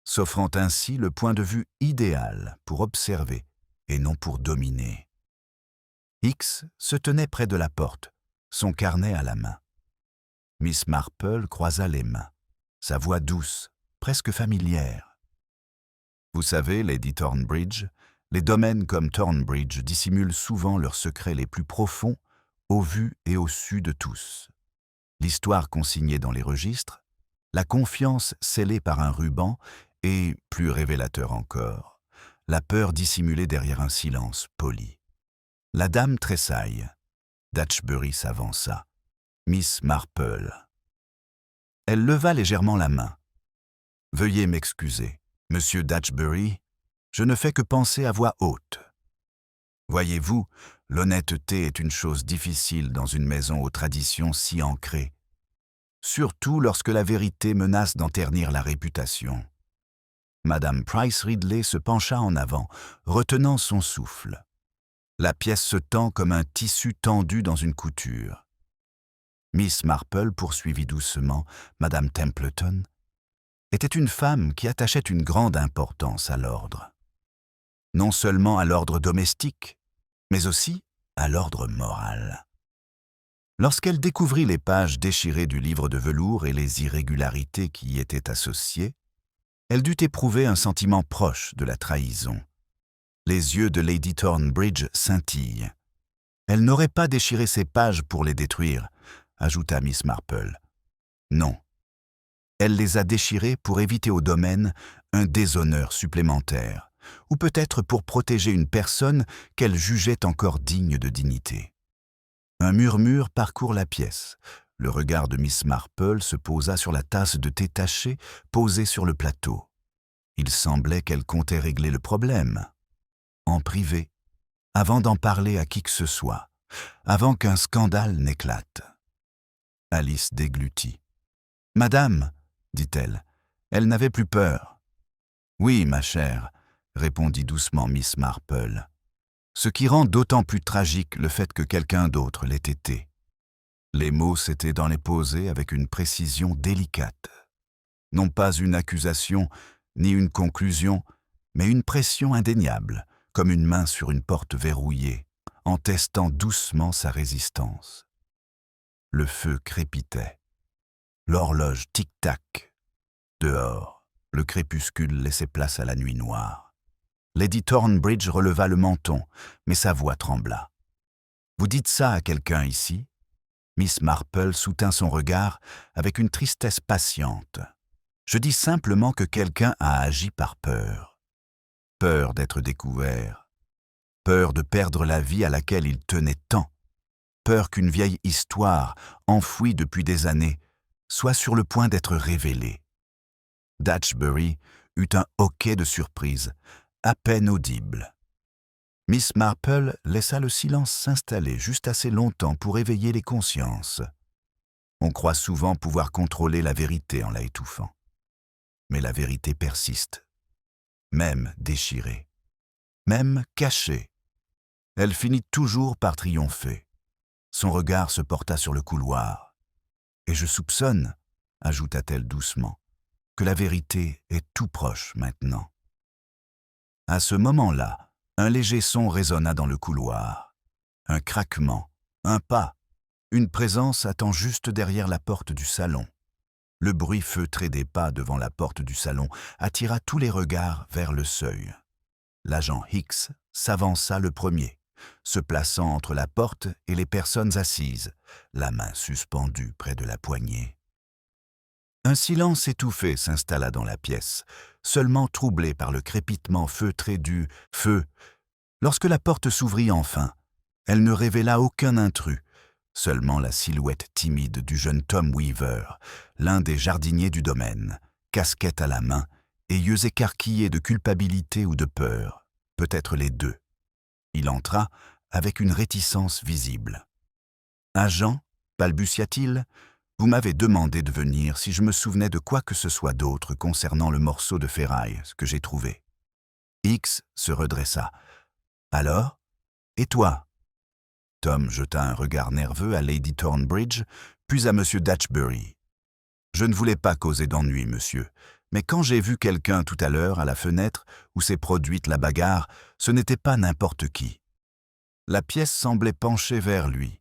s'offrant ainsi le point de vue idéal pour observer et non pour dominer. X se tenait près de la porte, son carnet à la main. Miss Marple croisa les mains, sa voix douce, presque familière. « Vous savez, Lady Thornbridge, les domaines comme Thornbridge dissimulent souvent leurs secrets les plus profonds au vu et au su de tous. L'histoire consignée dans les registres, la confiance scellée par un ruban et, plus révélateur encore, la peur dissimulée derrière un silence poli. » La dame tressaille. Datchbury s'avança. Miss Marple. Elle leva légèrement la main. « Veuillez m'excuser, Monsieur Datchbury, je ne fais que penser à voix haute. Voyez-vous, l'honnêteté est une chose difficile dans une maison aux traditions si ancrées, surtout lorsque la vérité menace d'en ternir la réputation. » Madame Price Ridley se pencha en avant, retenant son souffle. La pièce se tend comme un tissu tendu dans une couture. Miss Marple poursuivit doucement, Madame Templeton était une femme qui attachait une grande importance à l'ordre. Non seulement à l'ordre domestique, mais aussi à l'ordre moral. Lorsqu'elle découvrit les pages déchirées du livre de velours et les irrégularités qui y étaient associées, elle dut éprouver un sentiment proche de la trahison. Les yeux de Lady Thornbridge scintillent. « Elle n'aurait pas déchiré ces pages pour les détruire, » ajouta Miss Marple. « Non. Elle les a déchirées pour éviter au domaine un déshonneur supplémentaire, ou peut-être pour protéger une personne qu'elle jugeait encore digne de dignité. » Un murmure parcourt la pièce. Le regard de Miss Marple se posa sur la tasse de thé tachée posée sur le plateau. Il semblait qu'elle comptait régler le problème, en privé, avant d'en parler à qui que ce soit, avant qu'un scandale n'éclate. Alice déglutit. « Madame, dit-elle, elle n'avait plus peur. »« Oui, ma chère, répondit doucement Miss Marple, ce qui rend d'autant plus tragique le fait que quelqu'un d'autre l'ait été. » Les mots s'étaient dans les posés avec une précision délicate. Non pas une accusation, ni une conclusion, mais une pression indéniable, comme une main sur une porte verrouillée, en testant doucement sa résistance. Le feu crépitait. L'horloge tic-tac. Dehors, le crépuscule laissait place à la nuit noire. Lady Thornbridge releva le menton, mais sa voix trembla. « Vous dites ça à quelqu'un ici » Miss Marple soutint son regard avec une tristesse patiente. Je dis simplement que quelqu'un a agi par peur. Peur d'être découvert. Peur de perdre la vie à laquelle il tenait tant. Peur qu'une vieille histoire, enfouie depuis des années, soit sur le point d'être révélée. Datchbury eut un hoquet de surprise, à peine audible. Miss Marple laissa le silence s'installer juste assez longtemps pour éveiller les consciences. On croit souvent pouvoir contrôler la vérité en la étouffant. Mais la vérité persiste, même déchirée, même cachée. Elle finit toujours par triompher. Son regard se porta sur le couloir. « Et je soupçonne, » ajouta-t-elle doucement, « que la vérité est tout proche maintenant. » À ce moment-là, un léger son résonna dans le couloir. Un craquement, un pas, une présence attend juste derrière la porte du salon. Le bruit feutré des pas devant la porte du salon attira tous les regards vers le seuil. L'agent Hicks s'avança le premier, se plaçant entre la porte et les personnes assises, la main suspendue près de la poignée. Un silence étouffé s'installa dans la pièce, seulement troublé par le crépitement feutré du feu. Lorsque la porte s'ouvrit enfin, elle ne révéla aucun intrus, seulement la silhouette timide du jeune Tom Weaver, l'un des jardiniers du domaine, casquette à la main et yeux écarquillés de culpabilité ou de peur, peut-être les deux. Il entra avec une réticence visible. « Agent, balbutia-t-il, vous m'avez demandé de venir si je me souvenais de quoi que ce soit d'autre concernant le morceau de ferraille que j'ai trouvé. » Hicks se redressa. « Alors? Et toi ?» Tom jeta un regard nerveux à Lady Thornbridge, puis à M. Datchbury. « Je ne voulais pas causer d'ennui, monsieur, mais quand j'ai vu quelqu'un tout à l'heure à la fenêtre où s'est produite la bagarre, ce n'était pas n'importe qui. » La pièce semblait pencher vers lui.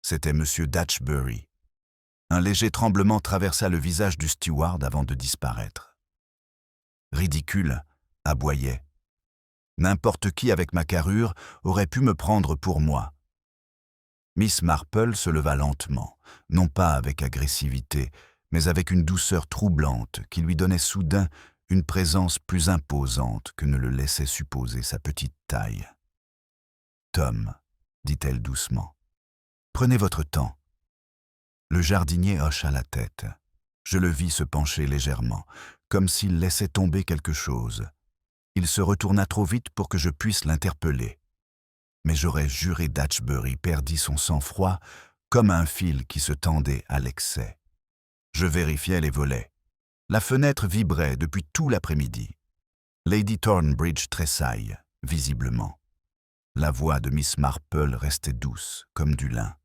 C'était M. Datchbury. Un léger tremblement traversa le visage du steward avant de disparaître. « Ridicule !» aboyait. « N'importe qui avec ma carrure aurait pu me prendre pour moi. » Miss Marple se leva lentement, non pas avec agressivité, mais avec une douceur troublante qui lui donnait soudain une présence plus imposante que ne le laissait supposer sa petite taille. « Tom, » dit-elle doucement, « prenez votre temps. » Le jardinier hocha la tête. Je le vis se pencher légèrement, comme s'il laissait tomber quelque chose. Il se retourna trop vite pour que je puisse l'interpeller. Mais j'aurais juré Datchbury perdit son sang-froid comme un fil qui se tendait à l'excès. Je vérifiai les volets. La fenêtre vibrait depuis tout l'après-midi. Lady Thornbridge tressaille, visiblement. La voix de Miss Marple restait douce, comme du lin.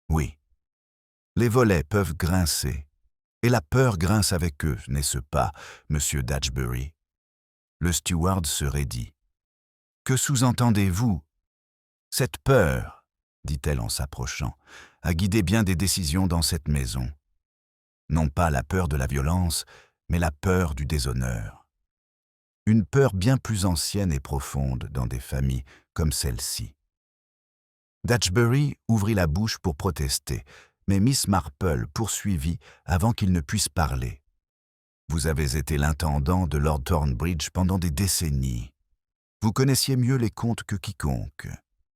Oui. Les volets peuvent grincer, et la peur grince avec eux, n'est-ce pas, monsieur Datchbury? Le steward se raidit. Que sous-entendez-vous? Cette peur, dit-elle en s'approchant, a guidé bien des décisions dans cette maison. Non pas la peur de la violence, mais la peur du déshonneur. Une peur bien plus ancienne et profonde dans des familles comme celle-ci. Datchbury ouvrit la bouche pour protester, mais Miss Marple poursuivit avant qu'il ne puisse parler. « Vous avez été l'intendant de Lord Thornbridge pendant des décennies. Vous connaissiez mieux les contes que quiconque.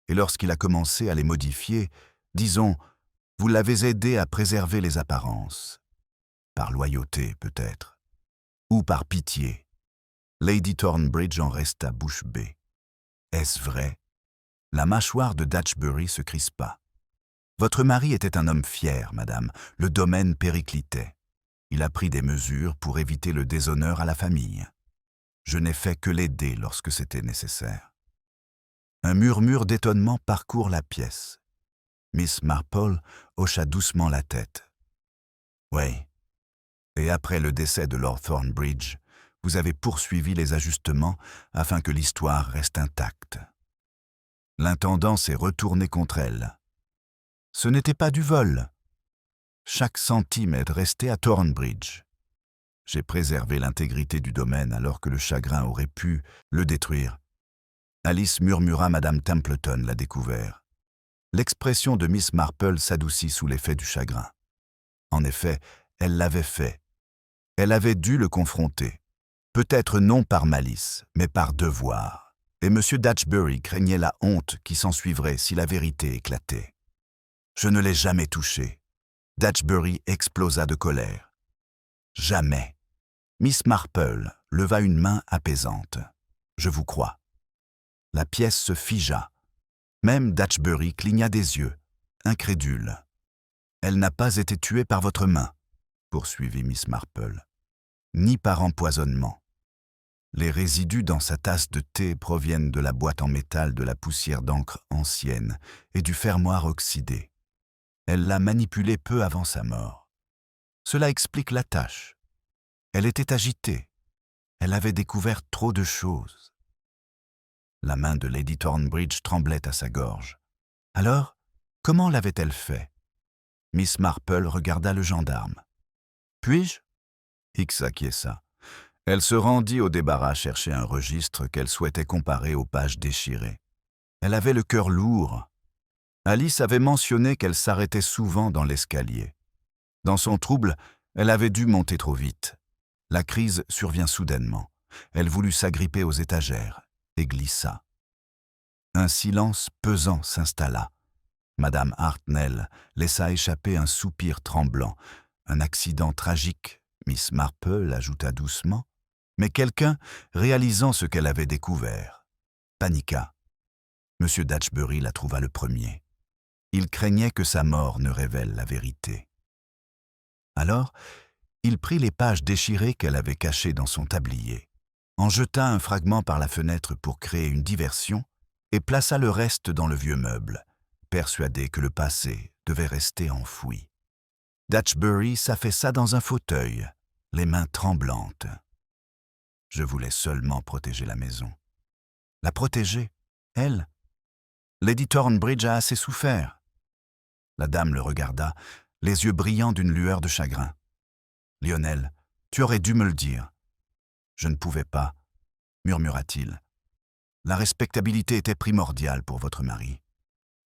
Et lorsqu'il a commencé à les modifier, disons, vous l'avez aidé à préserver les apparences. Par loyauté, peut-être. Ou par pitié. Lady Thornbridge en resta bouche bée. Est-ce vrai? La mâchoire de Datchbury se crispa. Votre mari était un homme fier, madame. Le domaine périclitait. Il a pris des mesures pour éviter le déshonneur à la famille. Je n'ai fait que l'aider lorsque c'était nécessaire. » Un murmure d'étonnement parcourt la pièce. Miss Marple hocha doucement la tête. « Oui. Et après le décès de Lord Thornbridge, vous avez poursuivi les ajustements afin que l'histoire reste intacte. L'intendant s'est retourné contre elle. Ce n'était pas du vol. Chaque centime est resté à Thornbridge. J'ai préservé l'intégrité du domaine alors que le chagrin aurait pu le détruire. Alice murmura Madame Templeton l'a découvert. L'expression de Miss Marple s'adoucit sous l'effet du chagrin. En effet, elle l'avait fait. Elle avait dû le confronter. Peut-être non par malice, mais par devoir. Et M. Datchbury craignait la honte qui s'ensuivrait si la vérité éclatait. « Je ne l'ai jamais touché. » Datchbury explosa de colère. « Jamais. » Miss Marple leva une main apaisante. « Je vous crois. » La pièce se figea. Même Datchbury cligna des yeux, incrédule. « Elle n'a pas été tuée par votre main, » poursuivit Miss Marple, « ni par empoisonnement. Les résidus dans sa tasse de thé proviennent de la boîte en métal de la poussière d'encre ancienne et du fermoir oxydé. Elle l'a manipulée peu avant sa mort. Cela explique la tache. Elle était agitée. Elle avait découvert trop de choses. » La main de Lady Thornbridge tremblait à sa gorge. Alors, comment l'avait-elle fait? Miss Marple regarda le gendarme. « Puis-je » Hicks acquiesça. Elle se rendit au débarras chercher un registre qu'elle souhaitait comparer aux pages déchirées. Elle avait le cœur lourd. Alice avait mentionné qu'elle s'arrêtait souvent dans l'escalier. Dans son trouble, elle avait dû monter trop vite. La crise survint soudainement. Elle voulut s'agripper aux étagères et glissa. Un silence pesant s'installa. Madame Hartnell laissa échapper un soupir tremblant. Un accident tragique, Miss Marple ajouta doucement, mais quelqu'un, réalisant ce qu'elle avait découvert, paniqua. M. Datchbury la trouva le premier. Il craignait que sa mort ne révèle la vérité. Alors, il prit les pages déchirées qu'elle avait cachées dans son tablier, en jeta un fragment par la fenêtre pour créer une diversion et plaça le reste dans le vieux meuble, persuadé que le passé devait rester enfoui. Datchbury s'affaissa dans un fauteuil, les mains tremblantes. « Je voulais seulement protéger la maison. » La protéger, elle? Lady Thornbridge a assez souffert. La dame le regarda, les yeux brillants d'une lueur de chagrin. « Lionel, tu aurais dû me le dire. »« Je ne pouvais pas, » murmura-t-il. « La respectabilité était primordiale pour votre mari.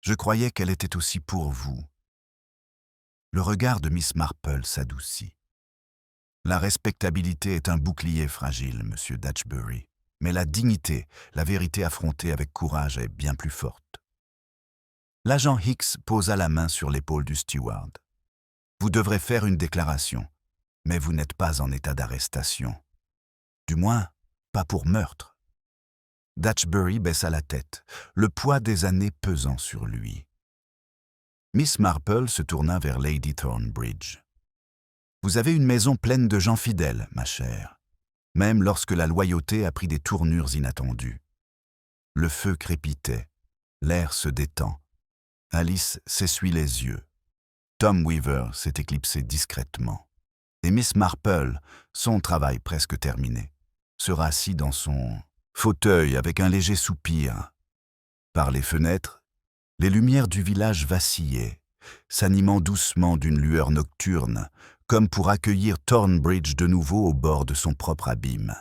Je croyais qu'elle était aussi pour vous. » Le regard de Miss Marple s'adoucit. « La respectabilité est un bouclier fragile, monsieur Datchbury, mais la dignité, la vérité affrontée avec courage est bien plus forte. » L'agent Hicks posa la main sur l'épaule du steward. « Vous devrez faire une déclaration, mais vous n'êtes pas en état d'arrestation. Du moins, pas pour meurtre. » Datchbury baissa la tête, le poids des années pesant sur lui. Miss Marple se tourna vers Lady Thornbridge. « Vous avez une maison pleine de gens fidèles, ma chère, même lorsque la loyauté a pris des tournures inattendues. » Le feu crépitait, l'air se détend. Alice s'essuie les yeux. Tom Weaver s'est éclipsé discrètement. Et Miss Marple, son travail presque terminé, se rassit dans son fauteuil avec un léger soupir. Par les fenêtres, les lumières du village vacillaient, s'animant doucement d'une lueur nocturne, comme pour accueillir Thornbridge de nouveau au bord de son propre abîme.